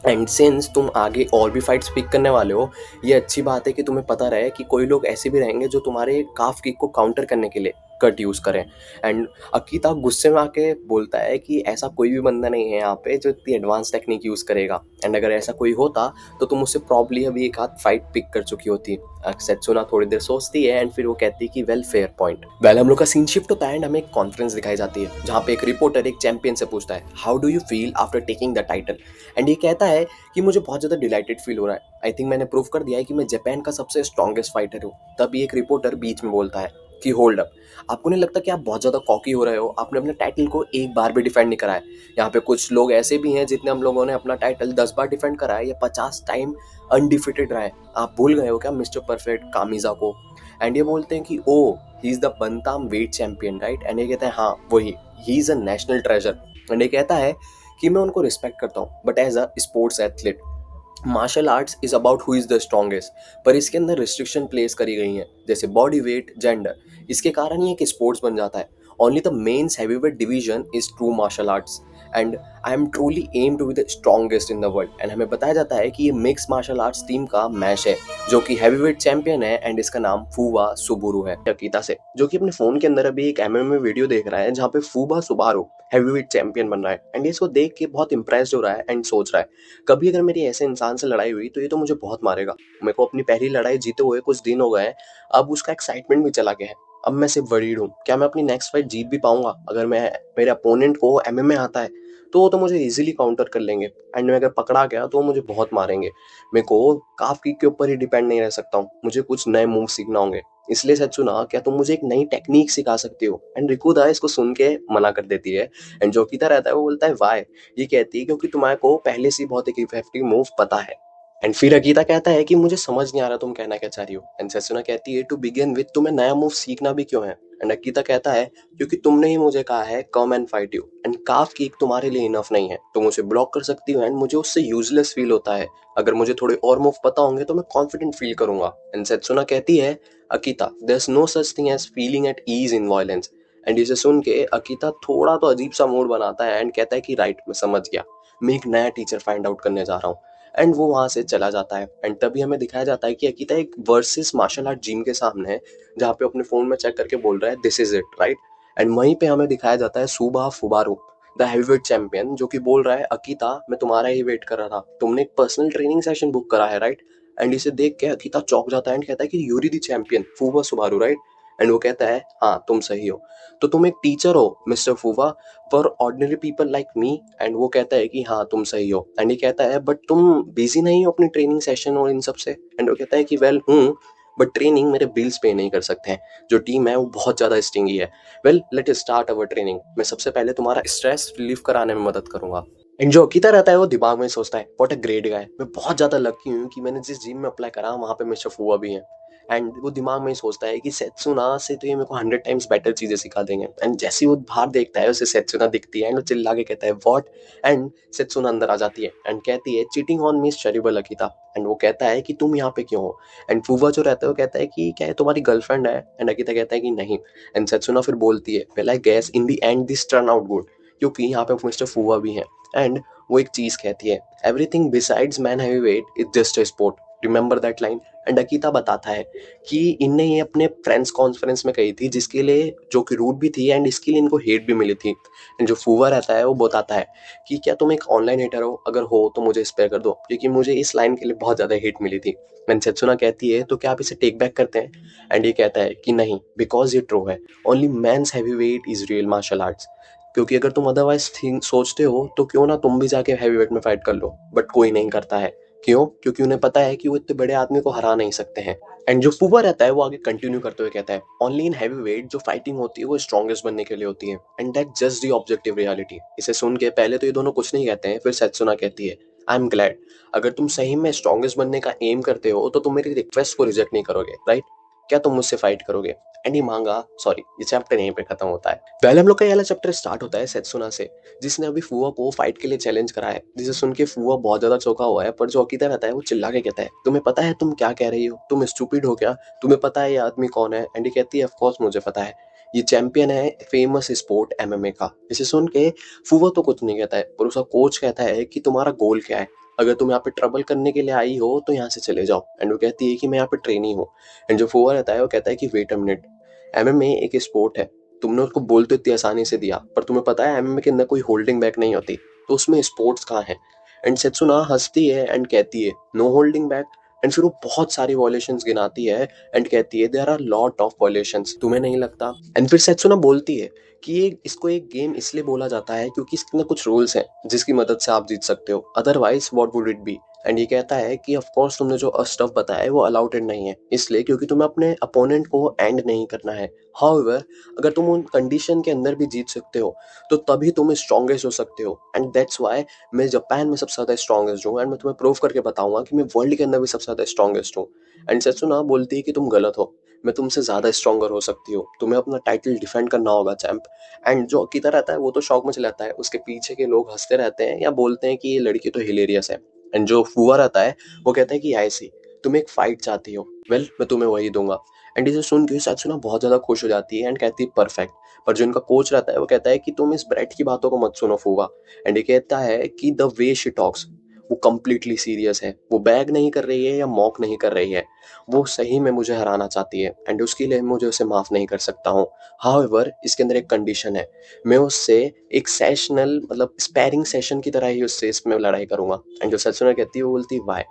And since तुम आगे और भी फाइट्स पिक करने वाले हो, ये अच्छी बात है कि तुम्हें पता रहे कि कोई लोग ऐसे भी रहेंगे जो तुम्हारे काफ किक को काउंटर करने के लिए कट यूज़ करें। एंड अकीता गुस्से में आके बोलता है कि ऐसा कोई भी बंदा नहीं है यहाँ पे जो इतनी एडवांस टेक्निक यूज़ करेगा, एंड अगर ऐसा कोई होता तो तुम उससे प्रॉब्ली अभी एक आध फाइट पिक कर चुकी होती। सेत्सुना थोड़ी देर सोचती है एंड फिर वो कहती है कि वेल फेयर पॉइंट। वेल हम लोग का सीन शिफ्ट होता है एंड हमें एक कॉन्फ्रेंस दिखाई जाती है जहाँ पे एक रिपोर्टर एक चैंपियन से पूछता है how do you feel after taking the title. And ये कहता है कि मुझे बहुत ज़्यादा डिलाइटेड फील हो रहा है, आई थिंक मैंने प्रूव कर दिया है कि मैं जापान का सबसे स्ट्रॉन्गेस्ट फाइटर हूँ। तभी एक रिपोर्टर बीच में बोलता है कि होल्ड अप, आपको नहीं लगता कि आप बहुत ज़्यादा कॉकी हो रहे हो? आपने अपने टाइटल को एक बार भी डिफेंड नहीं करा है। यहाँ पे कुछ लोग ऐसे भी हैं जितने हम लोगों ने अपना टाइटल 10 बार डिफेंड करा है या 50 टाइम अनडिफिटेड रहा है। आप भूल गए हो क्या मिस्टर परफेक्ट कामिजा को? एंड ये बोलते हैं कि oh he is the bantam weight champion right. And ये कहते हैं हाँ वही, he is a national treasure. And ये कहता है कि मैं उनको रिस्पेक्ट करता हूँ but as a sports athlete martial arts is about who is the strongest. पर इसके अंदर रिस्ट्रिक्शन प्लेस करी गई हैं जैसे बॉडी वेट, जेंडर। इसके कारण ये एक स्पोर्ट्स बन जाता है। Only the men's heavyweight division is true martial arts and I am truly aim to be the strongest in the world. And हमें बताया जाता है कि ये मिक्स मार्शल आर्ट्स टीम का मैच है जो कि हैवीवेट चैंपियन है एंड इसका नाम फूबा सुबुरु है। अकीता से जो कि अपने फोन के अंदर अभी एक एमएमए वीडियो देख रहा है जहाँ पे फूबा सुबारू हैवीवेट चैंपियन बन रहा है एंड इसको देख के बहुत इंप्रेस्ड हो रहा है एंड सोच रहा है कभी अगर मेरी ऐसे इंसान से लड़ाई हुई तो ये तो मुझे बहुत मारेगा। मेरे को अपनी पहली लड़ाई जीते हुए कुछ दिन हो गए हैं, अब उसका एक्साइटमेंट भी चला गया है। अब मैं सिर्फ वरीड हूँ क्या मैं अपनी नेक्स्ट फाइट जीत भी पाऊंगा। अगर मैं मेरे अपोनेंट को एमएमए आता है तो वो तो मुझे इजीली काउंटर कर लेंगे एंड मैं अगर पकड़ा गया तो वो मुझे बहुत मारेंगे। मेरे को काफ किक के ऊपर ही डिपेंड नहीं रह सकता हूँ, मुझे कुछ नए मूव सीखना होंगे। इसलिए सत्सुना क्या तुम मुझे एक नई टेक्निक सिखा सकती हो? एंड रिकुदा इसको सुन के मना कर देती है एंड जो कीता रहता है वो बोलता है वाई। ये कहती है क्योंकि तुम्हारे को पहले से बहुत एक इफेक्टिव मूव पता है। एंड फिर अकीता कहता है कि मुझे समझ नहीं आ रहा तुम कहना क्या चाह रही हो। एंड सेसुना कहती है टू बिगिन विद तुम्हें नया मूव सीखना भी क्यों है? एंड अकीता कहता है क्योंकि तुमने ही मुझे कहा है come and fight you and calf kick तुम्हारे लिए इनफ नहीं है। तुम उसे ब्लॉक कर सकती हो एंड मुझे उससे यूजलेस फील होता है। अगर मुझे थोड़े और मूव पता होंगे तो मैं कॉन्फिडेंट फील करूंगा। एंड सेत्सुना कहती है Akita there is no such thing as feeling at ease in violence. And इसे सुन के अकीता थोड़ा तो अजीब सा मूड बनाता है एंड कहता है कि राइट मैं समझ गया, मैं एक नया टीचर फाइंड आउट करने जा रहा हूँ। एंड वो वहां से चला जाता है एंड तभी हमें दिखाया जाता है कि अकीता एक वर्सेस मार्शल आर्ट जिम के सामने है जहाँ पे अपने फोन में चेक करके बोल रहा है this is it right. And वहीं पे हमें दिखाया जाता है सुबा फुबारू द हैवीवेट चैंपियन जो कि बोल रहा है अकीता मैं तुम्हारा ही वेट कर रहा था, तुमने एक पर्सनल ट्रेनिंग सेशन बुक करा है राइट। एंड इसे देख के अकीता चौंक जाता है एंड कहता है कि Yuri the champion Fuba Subaru right. And वो कहता है हाँ तुम सही हो, तो तुम एक टीचर हो mister Fuba for ordinary people like me. And वो कहता है कि हाँ तुम सही हो। एंड ये कहता है बट तुम बिजी नहीं हो अपनी ट्रेनिंग सेशन और इन सब से? एंड वो कहता है कि वेल हूँ बट ट्रेनिंग मेरे बिल्स पे नहीं कर सकते हैं, जो टीम है वो बहुत ज़्यादा स्टिंगी है। Well let start our training, मैं सबसे पहले तुम्हारा स्ट्रेस रिलीफ कराने में मदद करूंगा। एंड जो अकीता रहता है वो दिमाग में सोचता है व्हाट अ ग्रेट गाय, मैं बहुत ज़्यादा लकी हूँ कि मैंने जिस जिम में अप्लाई करा वहाँ पे मिस्टर फुआ भी हैं। एंड वो दिमाग में ही सोचता है कि सेत्सुना से तो ये मेरे को 100 टाइम्स बेटर चीज़ें सिखा देंगे। एंड जैसे ही वो बाहर देखता है उसे सेत्सुना दिखती है एंड वो चिल्ला के कहता है व्हाट। एंड सेत्सुना अंदर आ जाती है एंड कहती है cheating on me is terrible Akita. And वो कहता है कि तुम यहाँ पे क्यों हो? एंड फूफा जो रहता है वो कहता है कि क्या ये तुम्हारी गर्लफ्रेंड है? एंड अकीता कहता है कि नहीं। एंड सेत्सुना फिर बोलती है well I guess in the end this turn out good, क्योंकि यहाँ पे मिस्टर फूफा भी हैं। एंड वो एक चीज़ कहती है everything besides man heavyweight is just a sport, remember that line. And Akita बताता है कि इनने ये अपने फ्रेंड्स कॉन्फ्रेंस में कही थी जिसके लिए जो कि रूट भी थी एंड इसके लिए इनको हेट भी मिली थी। एंड जो फूवा रहता है वो बताता है कि क्या तुम एक ऑनलाइन हेटर हो? अगर हो तो मुझे स्पेयर कर दो क्योंकि मुझे इस लाइन के लिए बहुत ज़्यादा हेट मिली थी। एंड सेत्सुना कहती है तो क्या आप इसे टेक बैक करते हैं? एंड ये कहता है कि नहीं बिकॉज ये ट्रू है, only men's heavy weight is real martial arts. क्योंकि अगर तुम अदरवाइज थिंक सोचते हो तो क्यों ना तुम भी जाके हैवी वेट में फाइट कर लो, बट कोई नहीं करता है। क्यों? क्योंकि उन्हें पता है कि वो इतने बड़े आदमी को हरा नहीं सकते हैं। एंड जो फूबा रहता है वो आगे कंटिन्यू करते हुए कहता है ओनली इन हैवी वेट जो फाइटिंग होती है वो स्ट्रॉन्गेस्ट बनने के लिए होती है and that just the objective reality. इसे सुन के पहले तो ये दोनों कुछ नहीं कहते हैं, फिर सेत्सुना कहती है आई एम ग्लैड, अगर तुम सही में स्ट्रॉन्गेस्ट बनने का एम करते हो तो तुम मेरी रिक्वेस्ट को रिजेक्ट नहीं करोगे राइट। क्या तुम मुझसे फाइट करोगे? एंड ये मांगा सॉरी ये चैप्टर यहीं पे खत्म होता है। पहले हम लोग का ये वाला चैप्टर स्टार्ट होता है सेत्सुना से, जिसने अभी फुआ को फाइट के लिए चैलेंज करा है, जिसे सुन के फुआ बहुत ज्यादा चौंका हुआ है। पर जो अकीता रहता है वो चिल्ला के कहता है, तुम्हें पता है तुम क्या कह रही हो? तुम स्टूपिड हो क्या? तुम्हें पता है ये आदमी कौन है? एंड ये कहती है ऑफ कोर्स मुझे पता है, ये चैंपियन है फेमस स्पोर्ट एमएमए का। इसे सुन के फुआ तो कुछ नहीं कहता है, पर उसका कोच कहता है कि तुम्हारा गोल क्या है? अगर तुम यहाँ पे ट्रबल करने के लिए आई हो तो यहाँ से चले जाओ। एंड वो कहती है कि मैं यहाँ पे ट्रेनी हूँ। एंड जो फुआ रहता है वो कहता है कि वेट अ मिनट, एमएमए एक स्पोर्ट है, तुमने उसको बोल तो इतनी आसानी से दिया, पर तुम्हें पता है एमएमए के अंदर कोई होल्डिंग बैक नहीं होती, तो उसमें स्पोर्ट्स कहाँ है? एंड सेत्सुना हंसती है एंड कहती है नो होल्डिंग बैक। एंड फिर वो बहुत सारी वॉयलेशंस गिनाती है एंड कहती है there are lot of violations, तुम्हें नहीं लगता? एंड फिर सेत्सुना बोलती है कि ये इसको एक गेम इसलिए बोला जाता है क्योंकि इसके अंदर कुछ रूल्स हैं जिसकी मदद से आप जीत सकते हो, otherwise what would it be? And ये कहता है कि ऑफ कोर्स तुमने जो स्टफ बताया है वो अलाउडेड नहीं है, इसलिए क्योंकि तुम्हें अपने अपोनेंट को एंड नहीं करना है। हाउएवर अगर तुम उन कंडीशन के अंदर भी जीत सकते हो तो तभी तुम स्ट्रॉन्गेस्ट हो सकते हो। एंड दैट्स वाई मैं जापान में सबसे ज्यादा स्ट्रॉन्गेस्ट हूँ, एंड मैं तुम्हें प्रूव करके बताऊंगा कि मैं वर्ल्ड के अंदर भी सबसे ज्यादा स्ट्रॉन्गेस्ट हूँ। एंड सेत्सुना बोलती है कि तुम गलत हो, मैं तुमसे ज्यादा स्ट्रॉन्गर हो सकती हूँ, तुम्हें अपना टाइटल डिफेंड करना होगा चैंप। एंड जो अकीता रहता है वो तो शौक में चला जाता है, उसके पीछे के लोग हंसते रहते हैं या बोलते हैं कि ये लड़की तो हिलेरियस है। एंड जो फुआ रहता है वो कहता है कि ऐसी तुम एक फाइट चाहती हो, वेल मैं तुम्हें वही दूंगा। एंड इसे सुन के सेत्सुना बहुत ज्यादा खुश हो जाती है एंड कहती है परफेक्ट। पर जो इनका कोच रहता है वो कहता है कि तुम इस ब्रेट की बातों को मत सुनो फुआ। एंड ये कहता है कि द वे शी टॉक्स वो कम्प्लीटली सीरियस है, वो बैग नहीं कर रही है या मॉक नहीं कर रही है, वो सही में मुझे हराना चाहती है एंड उसके लिए मुझे उसे माफ नहीं कर सकता हूँ। हाउएवर इसके अंदर एक कंडीशन है, मैं उससे एक सेशनल मतलब स्पैरिंग सेशन की तरह ही उससे इसमें लड़ाई करूंगा। एंड जो सेत्सुना कहती है वो बोलती है वाई?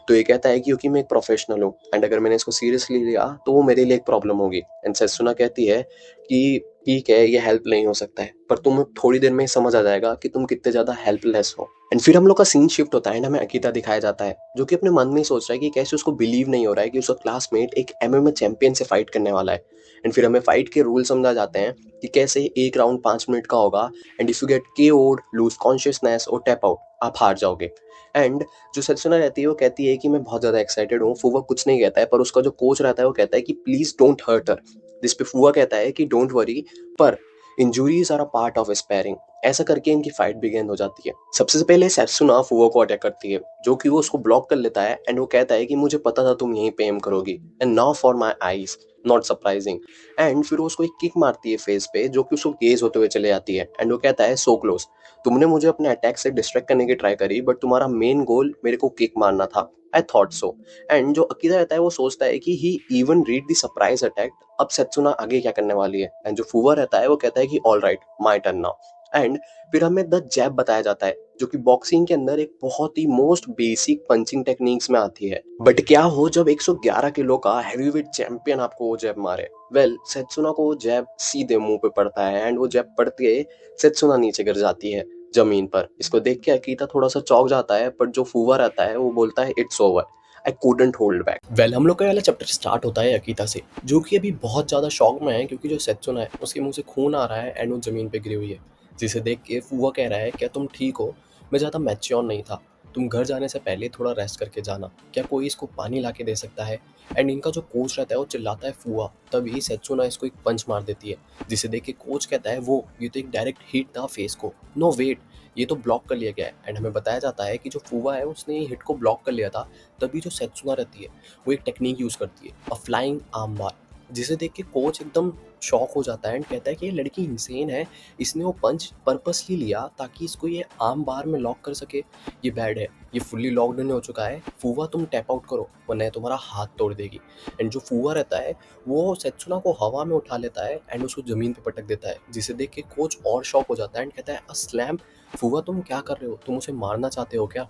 तो ये कहता है कि क्योंकि मैं एक प्रोफेशनल हूँ एंड अगर मैंने इसको सीरियसली लिया तो वो मेरे लिए एक प्रॉब्लम होगी। एंड सेत्सुना कहती है कि ठीक है ये हेल्प नहीं हो सकता है, पर तुम थोड़ी देर में समझ आ जाएगा कि तुम कितने ज्यादा हेल्पलेस हो। एंड फिर हम लोग का सीन शिफ्ट होता है ना, हमें अकीता दिखाया जाता है जो कि अपने मन में सोच रहा है कि कैसे उसको बिलीव नहीं हो रहा है कि उसका क्लासमेट एक एमएमए चैंपियन से फाइट करने वाला है। एंड फिर हमें फाइट के रूल समझा जाते हैं कि कैसे एक राउंड 5 मिनट का होगा and if you get KO'd lose consciousness और टैप आउट आप हार जाओगे। एंड जो सेत्सुना रहती है वो कहती है कि मैं बहुत ज्यादा एक्साइटेड हूँ। फुआ कुछ नहीं कहता है, पर उसका जो कोच रहता है वो कहता है कि प्लीज डोंट हर्ट हर, जिस पे फुआ कहता है कि डोंट वरी, पर injuries are a part of sparring. ऐसा करके इनकी फाइट बिगेन हो जाती है। सबसे पहले सेत्सुना फुआ को अटैक करती है, जो कि वो उसको ब्लॉक कर लेता है एंड वो कहता है कि मुझे पता था तुम यहीं पे एम करोगी and now for my eyes, not surprising. And फिर वो उसको एक किक मारती है फेस पे जो कि उसको गेज होते हुए चले जाती है एंड वो कहता है सो क्लोज, तुमने मुझे अपने अटैक से डिस्ट्रैक्ट करने की ट्राई करी बट तुम्हारा मेन गोल मेरे को किक मारना था। I thought so. एंड जो अकीदा रहता है वो सोचता है कि he even read the surprise attack, अब सेत्सुना आगे क्या करने वाली है। एंड जो फुआ रहता है वो कहता है कि all right my turn now. And फिर हमें द जैब बताया जाता है जो कि बॉक्सिंग के अंदर एक बहुत ही मोस्ट बेसिक पंचिंग टेक्निक्स में आती है। बट क्या हो जब 111 किलो का हैवीवेट चैंपियन आपको वो जैब मारे? वेल सेत्सुना को वो जैब सीधे मुंह पे पड़ता है एंड वो जैब पड़ते सेत्सुना नीचे गिर जाती है जमीन पर। इसको देख के अकीता थोड़ा सा चौंक जाता है, पर जो फुआ रहता है वो बोलता है it's over, I couldn't hold back. Well हम लोग का वाला चैप्टर स्टार्ट होता है अकीता से, जो कि अभी बहुत ज़्यादा शॉक में है क्योंकि जो सेत्सुना है उसके मुंह से खून आ रहा है एंड वो ज़मीन पे गिरी हुई है, जिसे देख के फुआ कह रहा है क्या तुम ठीक हो? मैं ज़्यादा मैच्योर नहीं था, तुम घर जाने से पहले थोड़ा रेस्ट करके जाना, क्या कोई इसको पानी ला के दे सकता है? एंड इनका जो कोच रहता है वो चिल्लाता है फुआ, तभी सेत्सुना इसको एक पंच मार देती है, जिसे देख के कोच कहता है वो ये तो एक डायरेक्ट हिट था फेस को, नो वेट ये तो ब्लॉक कर लिया गया है। एंड हमें बताया जाता है कि जो फुआ है उसने ये हिट को ब्लॉक कर लिया था, तभी जो सेत्सुना रहती है वो एक टेक्निक यूज़ करती है अ फ्लाइंग आर्म बार, जिसे देख के कोच एकदम शॉक हो जाता है एंड कहता है कि ये लड़की इंसेन है, इसने वो पंच पर्पसली लिया ताकि इसको ये आर्म बार में लॉक कर सके, ये बैड है, ये फुल्ली लॉकड इन हो चुका है, फुआ तुम टैप आउट करो वरना ये तुम्हारा हाथ तोड़ देगी। एंड जो फुआ रहता है वो सेत्सुना को हवा में उठा लेता है एंड उसको ज़मीन पे पटक देता है, जिसे देख के कोच और शॉक हो जाता है एंड कहता है अ स्लैम, फुआ तुम क्या कर रहे हो, तुम उसे मारना चाहते हो क्या?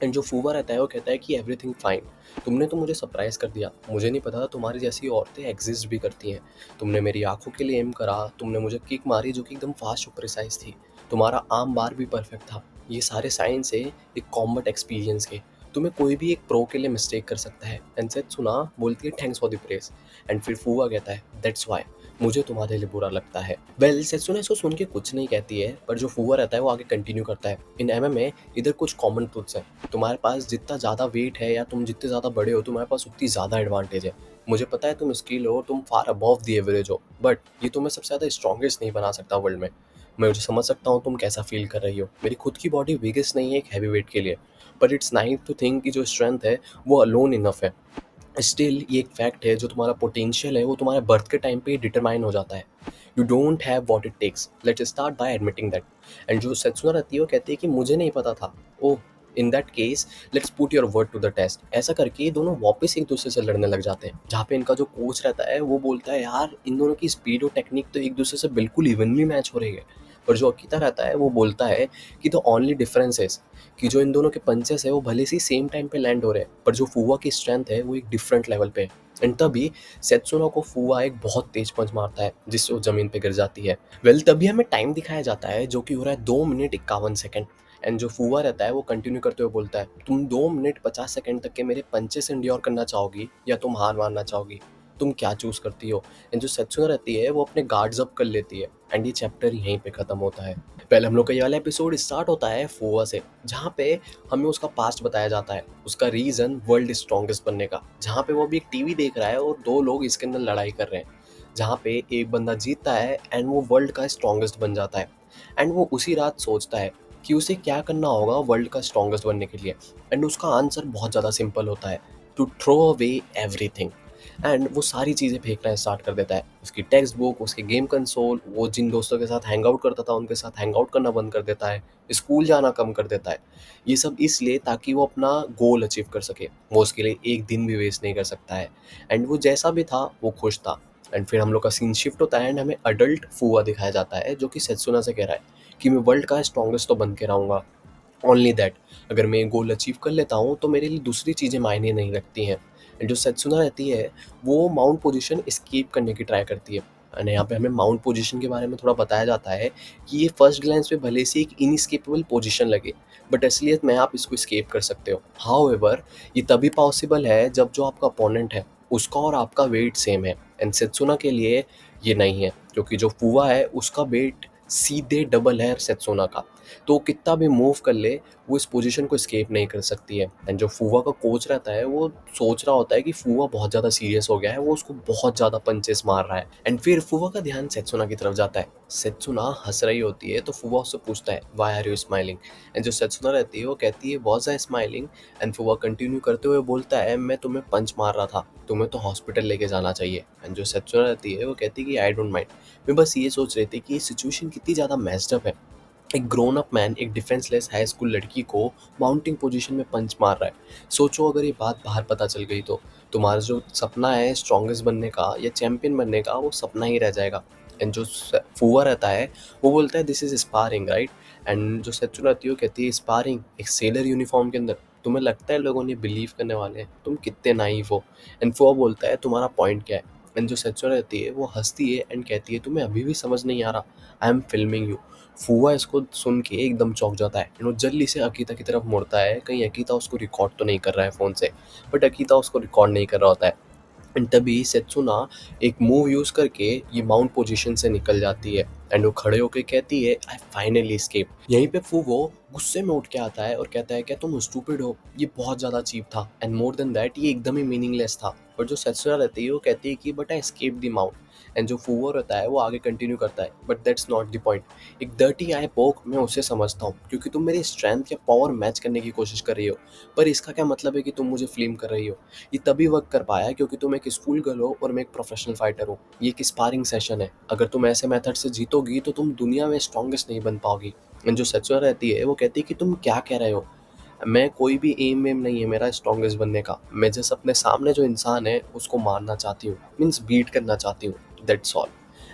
एंड जो फूबा रहता है वो कहता है कि एवरीथिंग फाइन, तुमने तो मुझे सरप्राइज़ कर दिया, मुझे नहीं पता था तुम्हारी जैसी औरतें एग्जिस्ट भी करती हैं, तुमने मेरी आंखों के लिए एम करा, तुमने मुझे किक मारी जो कि एकदम फास्ट और प्रिसाइज थी, तुम्हारा आर्म बार भी परफेक्ट था, ये सारे साइंस है एक कॉम्बैट एक्सपीरियंस के, तुम्हें कोई भी एक प्रो के लिए मिस्टेक कर सकता है। एंड सेत्सुना बोलती है thanks for the press. And फिर फूबा कहता है दैट्स वाई मुझे तुम्हारे लिए बुरा लगता है। वेल सेत्सुना इसको सुन के कुछ नहीं कहती है, पर जो फुआ रहता है वो आगे कंटिन्यू करता है। इन एमएमए इधर कुछ कॉमन ट्रुथ्स हैं। तुम्हारे पास जितना ज़्यादा वेट है या तुम जितने ज़्यादा बड़े हो, तुम्हारे पास उतनी ज़्यादा एडवांटेज है। मुझे पता है तुम स्किल हो, तुम फार अबव द एवरेज हो, बट ये तुम्हें सबसे ज़्यादा स्ट्रॉन्गेस्ट नहीं बना सकता वर्ल्ड में। मैं मुझे समझ सकता हूँ तुम कैसा फील कर रही हो। मेरी खुद की बॉडी बिगेस्ट नहीं है एक हैवी वेट के लिए, but it's nice to think कि जो स्ट्रेंथ है वो अलोन इनफ है। स्टिल ये एक फैक्ट है, जो तुम्हारा पोटेंशियल है वो तुम्हारे बर्थ के टाइम पे डिटरमाइन हो जाता है। You don't have what it takes, let's start by admitting that. And जो सेत्सुना रहती है वो कहती है कि मुझे नहीं पता था। Oh, in that case let's put your word to the test. ऐसा करके ये दोनों वापस एक दूसरे से लड़ने लग जाते हैं, जहाँ पे इनका जो कोच रहता है वो बोलता है यार इन दोनों की स्पीड और टेक्निक तो एक दूसरे से बिल्कुल इवनली मैच हो रही है। पर जो अकीता रहता है वो बोलता है कि द ओनली डिफरेंस इज कि जो इन दोनों के पंचेस है वो भले से सेम टाइम पे लैंड हो रहे हैं, पर जो फुआ की स्ट्रेंथ है वो एक डिफरेंट लेवल पे है। एंड तभी सेत्सुना को फुआ एक बहुत तेज पंच मारता है जिससे वो जमीन पे गिर जाती है। वेल तभी हमें टाइम दिखाया जाता है जो कि हो रहा है 2 मिनट 51 सेकेंड। एंड जो फुआ रहता है वो कंटिन्यू करते हुए बोलता है तुम 2 मिनट 50 सेकेंड तक के मेरे पंचेस इंड्योर करना चाहोगी या तुम हार मानना चाहोगी, तुम क्या चूज करती हो। एंड जो सेत्सुना रहती है वो अपने गार्ड्स अप कर लेती है। एंड ये चैप्टर यहीं पे खत्म होता है। पहले हम लोग का ये वाला एपिसोड स्टार्ट होता है फुआ से, जहाँ पे हमें उसका पास्ट बताया जाता है, उसका रीजन वर्ल्ड स्ट्रॉन्गेस्ट बनने का, जहाँ पे वो अभी एक टीवी देख रहा है और दो लोग इसके अंदर लड़ाई कर रहे हैं, जहाँ पे एक बंदा जीतता है एंड वो वर्ल्ड का स्ट्रॉन्गेस्ट बन जाता है। एंड वो उसी रात सोचता है कि उसे क्या करना होगा वर्ल्ड का स्ट्रॉन्गेस्ट बनने के लिए। एंड उसका आंसर बहुत ज़्यादा सिंपल होता है, to throw away everything. And वो सारी चीज़ें फेंकना स्टार्ट कर देता है, उसकी टेक्स्ट बुक, उसके गेम कंसोल, वो जिन दोस्तों के साथ हैंग आउट करता था उनके साथ हैंग आउट करना बंद कर देता है, स्कूल जाना कम कर देता है। ये सब इसलिए ताकि वो अपना गोल अचीव कर सके, वो उसके लिए एक दिन भी वेस्ट नहीं कर सकता है। एंड वो जैसा भी था वो खुश था। एंड फिर हम लोग का सीन शिफ्ट होता है एंड हमें अडल्ट फुआ दिखाया जाता है जो कि सेत्सुना से कह रहा है कि मैं वर्ल्ड का स्ट्रॉन्गेस्ट तो बन के रहूँगा, ओनली दैट अगर मैं गोल अचीव कर लेता हूँ तो मेरे लिए दूसरी चीज़ें मायने नहीं रखती हैं। एंड जो सेत्सुना रहती है वो माउंट पोजीशन एस्केप करने की ट्राई करती है। एंड यहाँ पे हमें माउंट पोजीशन के बारे में थोड़ा बताया जाता है कि ये फर्स्ट ग्लैंस पे भले से एक इनस्केपेबल पोजीशन लगे, बट असलियत में आप इसको स्केप कर सकते हो। हाउएवर ये तभी पॉसिबल है जब जो आपका अपोनेंट है उसका और आपका वेट सेम है। एंड सेत्सुना के लिए ये नहीं है, क्योंकि जो फुआ है उसका वेट सीधे डबल है सेत्सुना का, तो कितना भी मूव कर ले वो इस पोजीशन को एस्केप नहीं कर सकती है। एंड जो फुआ का कोच रहता है वो सोच रहा होता है कि फुआ बहुत ज़्यादा सीरियस हो गया है, वो उसको बहुत ज़्यादा पंचेस मार रहा है। एंड फिर फुआ का ध्यान सेत्सुना की तरफ जाता है। सेत्सुना हंस रही होती है तो फुआ उससे पूछता है why are you smiling. And जो सेत्सुना रहती है वो कहती है was I smiling. And Fua continue करते हुए बोलता है मैं तुम्हें पंच मार रहा था, तुम्हें तो हॉस्पिटल लेके जाना चाहिए। एंड जो सेत्सुना रहती है वो कहती है कि आई डोंट माइंड, मैं बस ये सोच रही थी कि ये सिचुएशन कितनी ज़्यादा मैस्ड अप है। एक ग्रोन अप मैन एक डिफेंसलेस हाई स्कूल लड़की को माउंटिंग पोजीशन में पंच मार रहा है। सोचो अगर ये बात बाहर पता चल गई तो तुम्हारा जो सपना है स्ट्रॉन्गेस्ट बनने का या चैंपियन बनने का वो सपना ही रह जाएगा। एंड जो फुआ रहता है वो बोलता है this is sparring right. And जो सच्चू रहती है वो कहती है स्पारिंग एक सेलर यूनिफॉर्म के अंदर, तुम्हें लगता है लोगों ने बिलीव करने वाले हैं, तुम कितने नाइव हो। एंड फुआ बोलता है तुम्हारा पॉइंट क्या है। एंड जो सच्चू रहती है वो हंसती है एंड कहती है तुम्हें अभी भी समझ नहीं आ रहा, आई एम फिल्मिंग यू। फुआ इसको सुन के एकदम चौंक जाता है एंड वो जल्दी से अकीता की तरफ मुड़ता है, कहीं अकीता उसको रिकॉर्ड तो नहीं कर रहा है फ़ोन से। बट अकीता उसको रिकॉर्ड नहीं कर रहा होता है। एंड तभी सेत्सुना एक मूव यूज़ करके ये माउंट पोजीशन से निकल जाती है। एंड वो खड़े होकर कहती है आई फाइनली एस्केप। यहीं पे फुवो गुस्से में उठ के आता है और कहता है क्या तुम स्टूपिड हो, ये बहुत ज़्यादा चीप था एंड मोर देन दैट ये एकदम ही मीनिंगलेस था। और जो सेत्सुना रहती है वो कहती है कि but I escape the mount. And जो फुवो रहता है वो आगे कंटिन्यू करता है but that's not the point. एक डर्टी आई पोक मैं उसे समझता हूँ क्योंकि तुम मेरी स्ट्रेंथ या पावर मैच करने की कोशिश कर रही हो, पर इसका क्या मतलब है कि तुम मुझे फ्लेम कर रही हो। ये तभी वर्क कर पाया क्योंकि तुम एक स्कूल गर्ल हो और मैं एक प्रोफेशनल फाइटर हूँ। ये एक स्पारिंग सेशन है, अगर तुम ऐसे मेथड से जीतोगी तो तुम दुनिया में स्ट्रॉन्गेस्ट नहीं बन पाओगी। एंड जो सेचुआ रहती है वो कहती है कि तुम क्या कह रहे हो, मैं कोई भी एम वेम नहीं है मेरा स्ट्रॉन्गेस्ट बनने का, मैं जस्ट अपने सामने जो इंसान है उसको मारना चाहती हूँ, मीन्स बीट करना चाहती हूँ, दैट्स ऑल।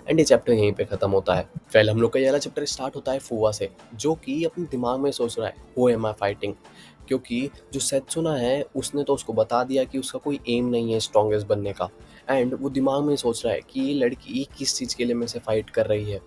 एंड ये चैप्टर यहीं पे खत्म होता है। पहले हम लोग का ये वाला चैप्टर स्टार्ट होता है फुआ से, जो कि अपने दिमाग में सोच रहा है हु एम आई फाइटिंग, क्योंकि जो सेत्सुना है उसने तो उसको बता दिया कि उसका कोई एम नहीं है स्ट्रॉन्गेस्ट बनने का। एंड वो दिमाग में सोच रहा है कि ये लड़की किस चीज़ के लिए मेरे से फाइट कर रही है।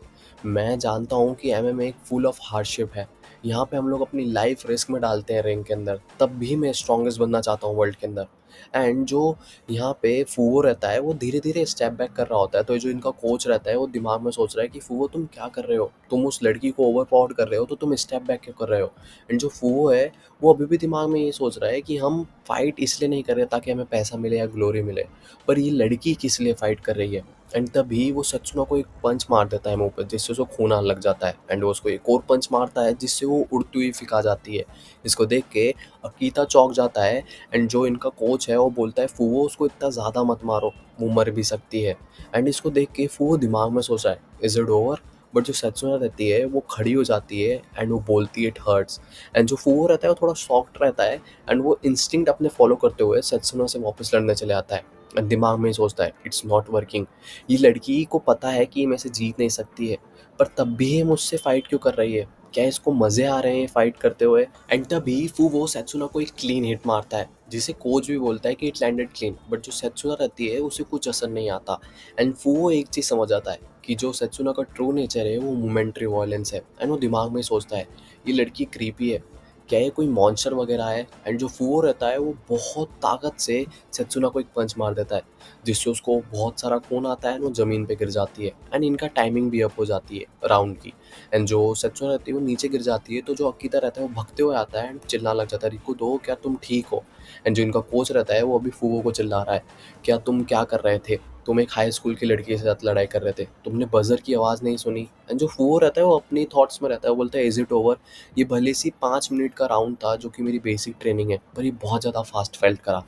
मैं जानता हूँ कि एमएमए एक फुल ऑफ हार्डशिप है, यहाँ पे हम लोग अपनी लाइफ रिस्क में डालते हैं रिंग के अंदर, तब भी मैं स्ट्रॉन्गेस्ट बनना चाहता हूँ वर्ल्ड के अंदर। एंड जो यहाँ पे फूवो रहता है वो धीरे धीरे स्टेप बैक कर रहा होता है, तो जो इनका कोच रहता है वो दिमाग में सोच रहा है कि फूवो तुम क्या कर रहे हो, तुम उस लड़की को ओवर पावर कर रहे हो, तो तुम स्टेप बैक क्यों कर रहे हो। एंड जो फूवो है वो अभी भी दिमाग में ये सोच रहा है कि हम फाइट इसलिए नहीं कर रहे ताकि हमें पैसा मिले या ग्लोरी मिले, पर ये लड़की किस लिए फाइट कर रही है। एंड तभी वो सत्सुना को एक पंच मार देता है मुंह पे, जिससे उसको खून आने लग जाता है। एंड वो उसको एक और पंच मारता है जिससे वो उड़ती हुई फिका जाती है। इसको देख के अकीता चौंक जाता है। एंड जो इनका कोच है वो बोलता है फूवो उसको इतना ज़्यादा मत मारो, वो मर भी सकती है। एंड इसको देख के फूवो दिमाग में सोच रहा है इज़ इट ओवर, बट जो सेत्सुना रहती है वो खड़ी हो जाती है एंड वो बोलती है इट हर्ट्स। एंड जो फूवो रहता है वो थोड़ा शॉक्ड रहता है एंड वो इंस्टिंक्ट अपने फॉलो करते हुए सेत्सुना से वापस लड़ने चले आता है। एंड दिमाग में ही सोचता है इट्स नॉट वर्किंग, ये लड़की को पता है कि ये मेरे से जीत नहीं सकती है, पर तब भी ये मुझसे फाइट क्यों कर रही है, क्या इसको मज़े आ रहे हैं फाइट करते हुए। एंड तभी फूवो सेत्सुना को एक क्लीन हिट मारता है जिसे कोच भी बोलता है कि इट लैंडेड क्लीन, बट जो सेत्सुना रहती है उसे कुछ असर नहीं आता। एंड फूवो एक चीज़ समझ आता है कि जो सेत्सुना का ट्रू नेचर है वो मोमेंट्री वायलेंस है। एंड वो दिमाग में ही सोचता है ये लड़की क्रीपी है, क्या ये कोई मॉन्स्टर वगैरह है। एंड जो फूवो रहता है वो बहुत ताकत से सेत्सुना को एक पंच मार देता है जिससे उसको बहुत सारा खून आता है एंड वो ज़मीन पे गिर जाती है। एंड इनका टाइमिंग भी अप हो जाती है राउंड की। एंड जो सेत्सुना रहती है वो नीचे गिर जाती है, तो जो अकीता रहता है वो भगते हुए आता है एंड चिल्लाने लग जाता है रिकू दो क्या तुम ठीक हो। एंड जो इनका कोच रहता है वो अभी फूवो को चिल्ला रहा है क्या तुम क्या कर रहे थे, तुम एक हाई स्कूल की लड़की के साथ लड़ाई कर रहे थे, तुमने बजर की आवाज़ नहीं सुनी। एंड जो फूवो रहता है वो अपनी थॉट्स में रहता है, वो बोलता है इज़ इट ओवर, ये भले सी 5 मिनट का राउंड था जो कि मेरी बेसिक ट्रेनिंग है, पर ये बहुत ज़्यादा फास्ट फेल्ट करा।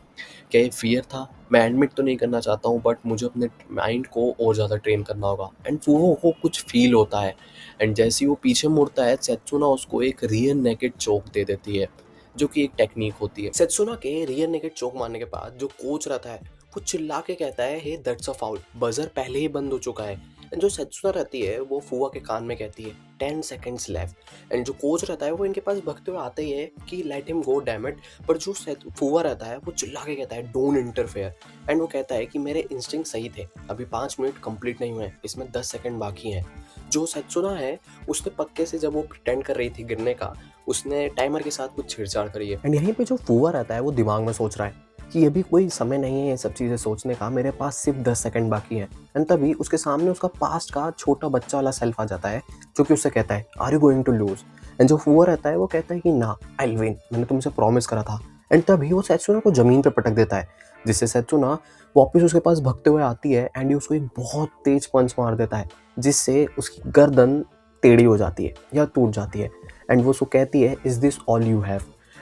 क्या ये फियर था, मैं एडमिट तो नहीं करना चाहता हूँ, बट मुझे अपने माइंड को और ज़्यादा ट्रेन करना होगा। एंड फूवो को कुछ फील होता है एंड जैसे ही वो पीछे मुड़ता है सेत्सुना उसको एक रियर नेकेड चोक दे देती है, जो कि एक टेक्निक होती है। सेत्सुना के रियर नेकेड चोक मारने के बाद जो कोच रहता है वो चिल्ला के कहता है hey that's a foul, buzzer पहले ही बंद हो चुका है। एंड जो सेत्सुना रहती है वो फुआ के कान में कहती है 10 सेकेंड्स लेफ्ट। एंड जो कोच रहता है वो इनके पास भगते हुए आते ही है कि let him go damn it, पर जो फुआ रहता है वो चिल्ला के कहता है डोंट इंटरफेयर। एंड वो कहता है कि मेरे इंस्टिंक्ट सही थे, अभी 5 मिनट कंप्लीट नहीं हुए हैं, इसमें 10 सेकेंड बाकी हैं। जो सेत्सुना है उसने पक्के से जब वो प्रिटेंड कर रही थी गिरने का, उसने टाइमर के साथ कुछ छेड़छाड़ करी है। एंड यहीं पे जो फुआ रहता है वो दिमाग में सोच रहा है कि अभी कोई समय नहीं है ये सब चीज़ें सोचने का, मेरे पास सिर्फ 10 सेकंड बाकी है। एंड तभी उसके सामने उसका पास्ट का छोटा बच्चा वाला सेल्फ आ जाता है जो कि उससे कहता है are you going to lose. And जो फुआ रहता है वो कहता है कि ना आई विल विन, मैंने तुमसे प्रॉमिस करा था। एंड तभी वो सेत्सुना को ज़मीन पे पटक देता है जिससे सेत्सुना वापस उसके पास भगते हुए आती है एंड ये उसको एक बहुत तेज पंच मार देता है जिससे उसकी गर्दन टेढ़ी हो जाती है या टूट जाती है। एंड वो उसको कहती है is this all you have.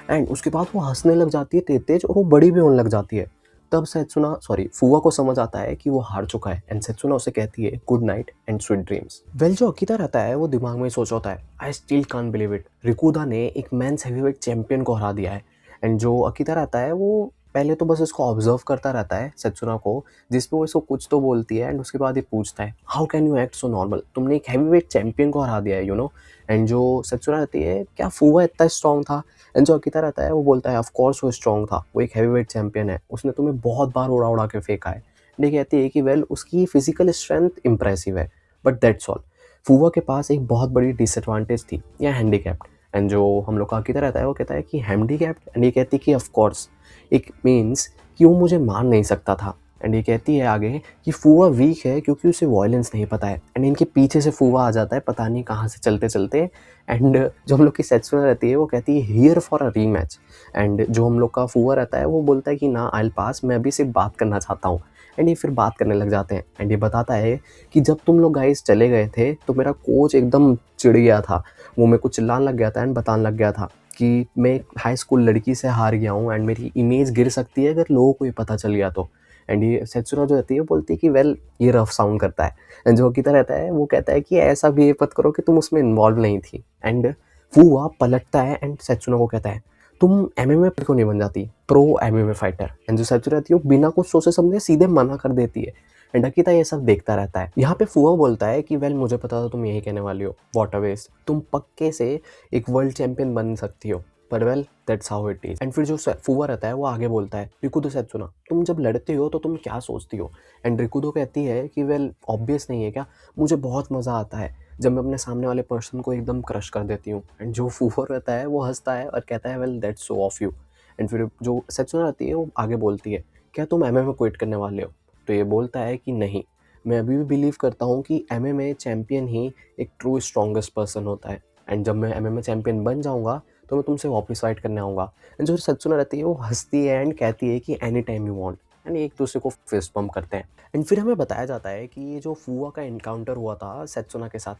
And उसके बाद वो हंसने लग जाती है तेज तेज और वो बड़ी भी होने लग जाती है। तब सेत्सुना फुआ को समझ आता है कि वो हार चुका है एंड सेत्सुना उसे कहती है good night and sweet dreams. Well जो अकीता रहता है वो दिमाग में सोच होता है I still can't believe it, Rikuda ने एक मेंस हेवीवेट चैंपियन को हरा दिया है। एंड जो अकीता रहता है वो पहले तो बस इसको ऑब्जर्व करता रहता है सेत्सुना को, जिस पे वो इसको कुछ तो बोलती है एंड उसके बाद ये पूछता है how can you act so normal, तुमने एक हैवीवेट चैंपियन को हरा दिया है यू नो। एंड जो सेत्सुना रहती है क्या फुआ इतना स्ट्रॉन्ग था। एंड जो अकीता रहता है वो बोलता है ऑफ कोर्स वो स्ट्रॉन्ग था, वो एक हैवीवेट चैंपियन है, उसने तुम्हें बहुत बार उड़ा उड़ा के फेंका है। ये कहती है कि वेल उसकी फिजिकल स्ट्रेंथ इंप्रेसिव है, बट दैट्स ऑल। फुआ के पास एक बहुत बड़ी डिसएडवांटेज थी या हैंडीकैप्ड। एंड जो हम लोग का अकीता रहता है वो कहता है कि हैंडीकैप्ड, एंड ये कहती है कि ऑफ कोर्स एक मीन्स कि वो मुझे मार नहीं सकता था। एंड ये कहती है आगे कि फुआ वीक है क्योंकि उसे वायलेंस नहीं पता है। एंड इनके पीछे से फुआ आ जाता है पता नहीं कहाँ से चलते चलते। एंड जो हम लोग की सेत्सुना रहती है वो कहती है here for a rematch. And जो हम लोग का फुआ रहता है वो बोलता है कि ना आई विल पास, मैं अभी सिर्फ बात करना चाहता हूँ। एंड ये फिर बात करने लग जाते हैं एंड ये बताता है कि जब तुम लोग गाइस चले गए थे तो मेरा कोच एकदम चिढ़ गया था, वो मेरे को चिल्लाने लग गया था एंड बताने लग गया था कि मैं एक हाई स्कूल लड़की से हार गया हूँ एंड मेरी इमेज गिर सकती है अगर लोगों को ये पता चल गया तो। एंड ये सेत्सुना जो रहती है वो बोलती है कि वेल ये रफ साउंड करता है। एंड जो अकीता रहता है वो कहता है कि ऐसा भी ये मत करो कि तुम उसमें इन्वॉल्व नहीं थी। एंड फुआ पलटता है एंड सेत्सुना को कहता है तुम एमएमए क्यों नहीं बन जाती प्रो एमएमए फाइटर। एंड जो सेत्सुना रहती है वो बिना कुछ सोचे समझे सीधे मना कर देती है। एंड अकीता ये सब देखता रहता है। यहाँ पे फुआ बोलता है कि वेल मुझे पता था तुम यही कहने वाली हो, वाटर वेस्ट, तुम पक्के से एक वर्ल्ड चैंपियन बन सकती हो, पर well that's how it is. And फिर जो फुआ रहता है वो आगे बोलता है रिकुदो सेत्सुना तुम जब लड़ते हो तो तुम क्या सोचती हो। एंड रिकुदो कहती है कि वेल ऑब्वियस नहीं है क्या, मुझे बहुत मज़ा आता है जब मैं अपने सामने वाले पर्सन को एकदम क्रश कर देती हूँ। एंड जो फुआ रहता है वो हंसता है और कहता है well that's so of you. And फिर जो सेत्सुना रहती है वो आगे बोलती है, क्या तुम एमएमए क्विट करने वाले हो? तो ये बोलता है कि नहीं, मैं अभी भी बिलीव करता हूँ कि एमएमए चैंपियन ही एक ट्रू स्ट्रॉन्गेस्ट पर्सन होता है, एंड जब मैं एमएमए चैंपियन बन जाऊँगा तो मैं तुमसे वापस फाइट करने आऊँगा। एंड जो सेत्सुना रहती है वो हँसती है एंड कहती है कि any time you want, and एक दूसरे को फिस्ट बम्प करते हैं। एंड फिर हमें बताया जाता है कि ये जो फुआ का एनकाउंटर हुआ था सेत्सुना के साथ,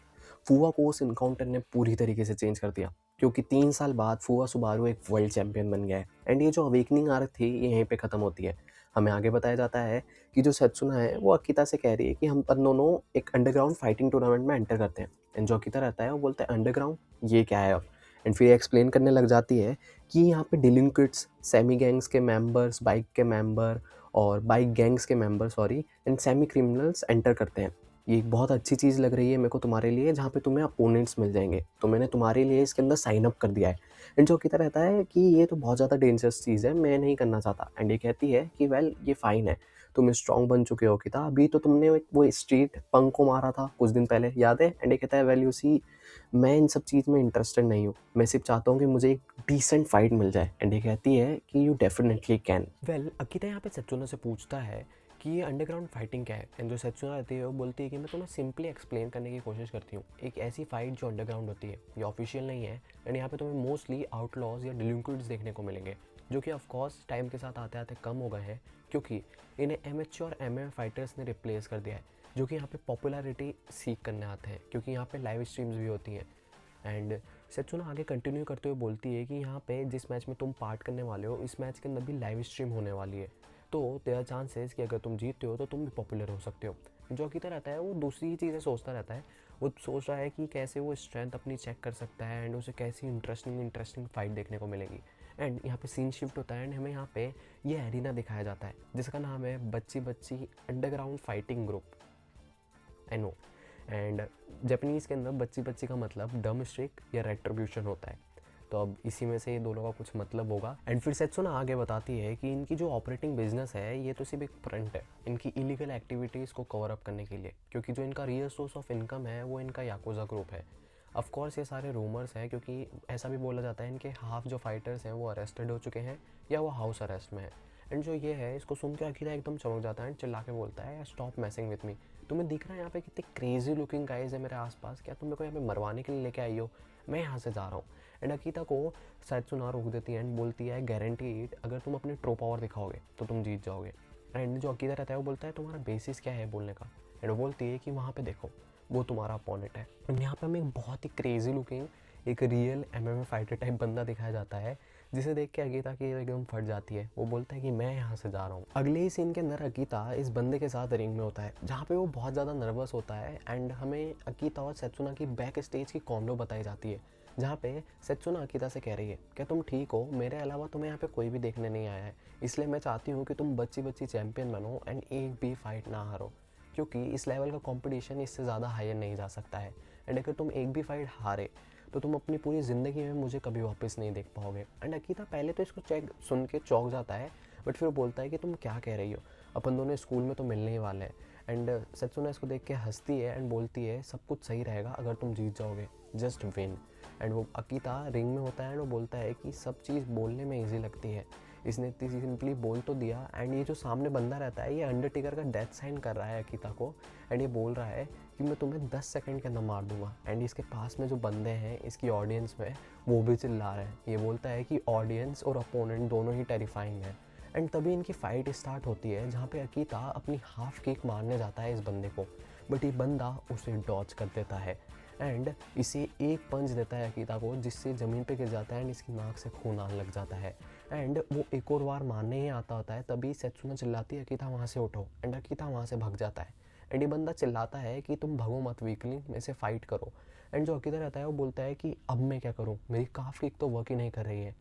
फुआ को उस एनकाउंटर ने पूरी तरीके से चेंज कर दिया, क्योंकि 3 साल बाद फुआ सुबारू एक वर्ल्ड चैंपियन बन गया है। एंड ये जो अवेकनिंग आर्क थी ये यहीं पे ख़त्म होती है। हमें आगे बताया जाता है कि जो सेत्सुना है वो अकिता से कह रही है कि हम अपन दोनों एक अंडरग्राउंड फाइटिंग टूर्नामेंट में एंटर करते हैं। एंड जो अकिता रहता है वो बोलता है अंडरग्राउंड ये क्या है अब? एंड फिर एक्सप्लेन करने लग जाती है कि यहाँ पे डिलिंक्विट्स, सेमी गैंग्स के मेंबर्स, बाइक के मेंबर और बाइक गैंग्स के member sorry and semi criminals enter करते हैं। ये एक बहुत अच्छी चीज़ लग रही है मेरे को तुम्हारे लिए, जहाँ पे तुम्हें अपोनेंट्स मिल जाएंगे, तो मैंने तुम्हारे लिए इसके अंदर साइन अप कर दिया है। एंड जो अकिता रहता है कि ये तो बहुत ज़्यादा डेंजरस चीज़ है, मैं नहीं करना चाहता। एंड ये कहती है कि वेल ये फ़ाइन है, तुम स्ट्रॉन्ग बन चुके हो अकिता, अभी तो तुमने एक वो स्ट्रीट पंक को मारा था कुछ दिन पहले, याद है? एंड ये कहता है वेल यू सी, मैं इन सब चीज़ में इंटरेस्टेड नहीं हूँ, मैं सिर्फ चाहता हूँ कि मुझे एक डिसेंट फाइट मिल जाए। एंड ये कहती है कि यू डेफिनेटली कैन। वेल अकिता यहाँ पे सेत्सुना से पूछता है कि ये अंडरग्राउंड फाइटिंग क्या है। एंड जो सेत्सुना रहती है वो बोलती है कि मैं तुम्हें सिंपली एक्सप्लेन करने की कोशिश करती हूँ, एक ऐसी फाइट जो अंडरग्राउंड होती है, ये ऑफिशियल नहीं है। एंड यहाँ पे तुम्हें मोस्टली आउटलॉज या डिलिंक्विट्स देखने को मिलेंगे, जो कि ऑफकोर्स टाइम के साथ आते आते कम हो गए हैं, क्योंकि इन्हें एमएचए और एमएम फाइटर्स ने रिप्लेस कर दिया है, जो कि यहाँ पे पॉपुलैरिटी सीख करने आते हैं, क्योंकि यहाँ पे लाइव स्ट्रीम्स भी होती हैं। एंड सेत्सुना आगे कंटिन्यू करते हुए बोलती है कि यहाँ पे जिस मैच में तुम पार्ट करने वाले हो, इस मैच के अंदर भी लाइव स्ट्रीम होने वाली है, तो देयर आर चांसेस कि अगर तुम जीतते हो तो तुम भी पॉपुलर हो सकते हो। जो अकिता रहता है वो दूसरी ही चीज़ें सोचता रहता है, वो सोच रहा है कि कैसे वो स्ट्रेंथ अपनी चेक कर सकता है एंड उसे कैसी इंटरेस्टिंग फाइट देखने को मिलेगी। एंड यहाँ पे सीन शिफ्ट होता है एंड हमें यहाँ पे ये एरिना दिखाया जाता है जिसका नाम है बच्ची बच्ची underground fighting group, I know. And Japanese के अंदर बच्ची बच्ची का मतलब डम स्ट्रिक या रेट्रिब्यूशन होता है, तो अब इसी में से ये दोनों का कुछ मतलब होगा। एंड फिर सेत्सुना आगे बताती है कि इनकी जो ऑपरेटिंग बिजनेस है ये तो सिर्फ एक फ्रंट है इनकी इलीगल एक्टिविटीज़ को कवर अप करने के लिए, क्योंकि जो इनका रियल सोर्स ऑफ इनकम है वो इनका याकुजा ग्रुप है। ऑफ कोर्स ये सारे रूमर्स हैं, क्योंकि ऐसा भी बोला जाता है इनके हाफ जो फाइटर्स हैं वो अरेस्टेड हो चुके हैं या वो हाउस अरेस्ट में है। एंड जो ये है इसको सुन के अखिला एकदम चमक जाता है एंड चिल्ला के बोलता है स्टॉप मैसिंग विथ मी, तुम्हें दिख रहा है यहाँ पे कितने क्रेजी लुकिंग गाइज है मेरे आसपास, क्या तुम मेरे को यहाँ पे मरवाने के लिए लेके आई हो? मैं यहाँ से जा रहा हूँ। एंड अकिता को सेत्सुना रोक देती है एंड बोलती है गारंटीड अगर तुम अपनी ट्रो पावर दिखाओगे तो तुम जीत जाओगे। एंड जो अकिता रहता है वो बोलता है तुम्हारा बेसिस क्या है बोलने का? एंड वो बोलती है कि वहाँ पे देखो वो तुम्हारा अपोनेंट है। एंड यहाँ पे हमें एक बहुत ही क्रेजी लुकिंग एक रियल एमएमए फाइटर टाइप बंदा दिखाया जाता है, जिसे देख के अकीता की एकदम फट जाती है। वो बोलता है कि मैं यहाँ से जा रहा हूँ। अगले ही सीन के अंदर अकीता इस बंदे के साथ रिंग में होता है, जहाँ पे वो बहुत ज़्यादा नर्वस होता है एंड हमें अकीता और सेत्सुना की बैक स्टेज की कॉम्बो बताई जाती है, जहाँ पे सेत्सुना अकीता से कह रही है क्या तुम ठीक हो, मेरे अलावा तुम्हें यहाँ पे कोई भी देखने नहीं आया है, इसलिए मैं चाहती हूँ कि तुम बच्ची बच्ची चैंपियन बनो एंड एक भी फाइट ना हारो, क्योंकि इस लेवल का कंपटीशन इससे ज़्यादा हायर नहीं जा सकता है। एंड अगर तुम एक भी फाइट हारे तो तुम अपनी पूरी ज़िंदगी में मुझे कभी वापस नहीं देख पाओगे। एंड अकीता पहले तो इसको चेक सुन के चौंक जाता है, बट फिर बोलता है कि तुम क्या कह रही हो, अपन दोनों स्कूल में तो मिलने ही वाले हैं। एंड सेत्सुना इसको देख के हंसती है एंड बोलती है सब कुछ सही रहेगा अगर तुम जीत जाओगे, जस्ट विन। एंड वो अकीता रिंग में होता है एंड वो बोलता है कि सब चीज़ बोलने में ईजी लगती है, इसने इतनी सिंपली बोल तो दिया। एंड ये जो सामने बंदा रहता है ये अंडरटेकर का डेथ साइन कर रहा है अकीता को, एंड ये बोल रहा है कि मैं तुम्हें 10 सेकंड के अंदर मार दूंगा। एंड इसके पास में जो बंदे हैं इसकी ऑडियंस में वो भी चिल्ला रहे हैं। ये बोलता है कि ऑडियंस और अपोनेंट दोनों ही टेरिफाइंग है। एंड तभी इनकी फ़ाइट स्टार्ट होती है, जहाँ पे अकीता अपनी हाफ किक मारने जाता है इस बंदे को, बट ये बंदा उसे डॉच कर देता है एंड इसे एक पंच देता है अकीता को, जिससे ज़मीन पे गिर जाता है एंड इसकी नाक से खून आने लग जाता है। एंड वो एक और बार मारने ही आता होता है, तभी सेत्सुना चिल्लाती है अकीता वहाँ से उठो, एंड अकीता वहाँ से भाग जाता है। एंड ये बंदा चिल्लाता है कि तुम भगो मत वीकली, मेरे से फाइट करो। एंड जो अकीता रहता है वो बोलता है कि अब मैं क्या करूँ, मेरी काफ किक तो वर्क ही नहीं कर रही है।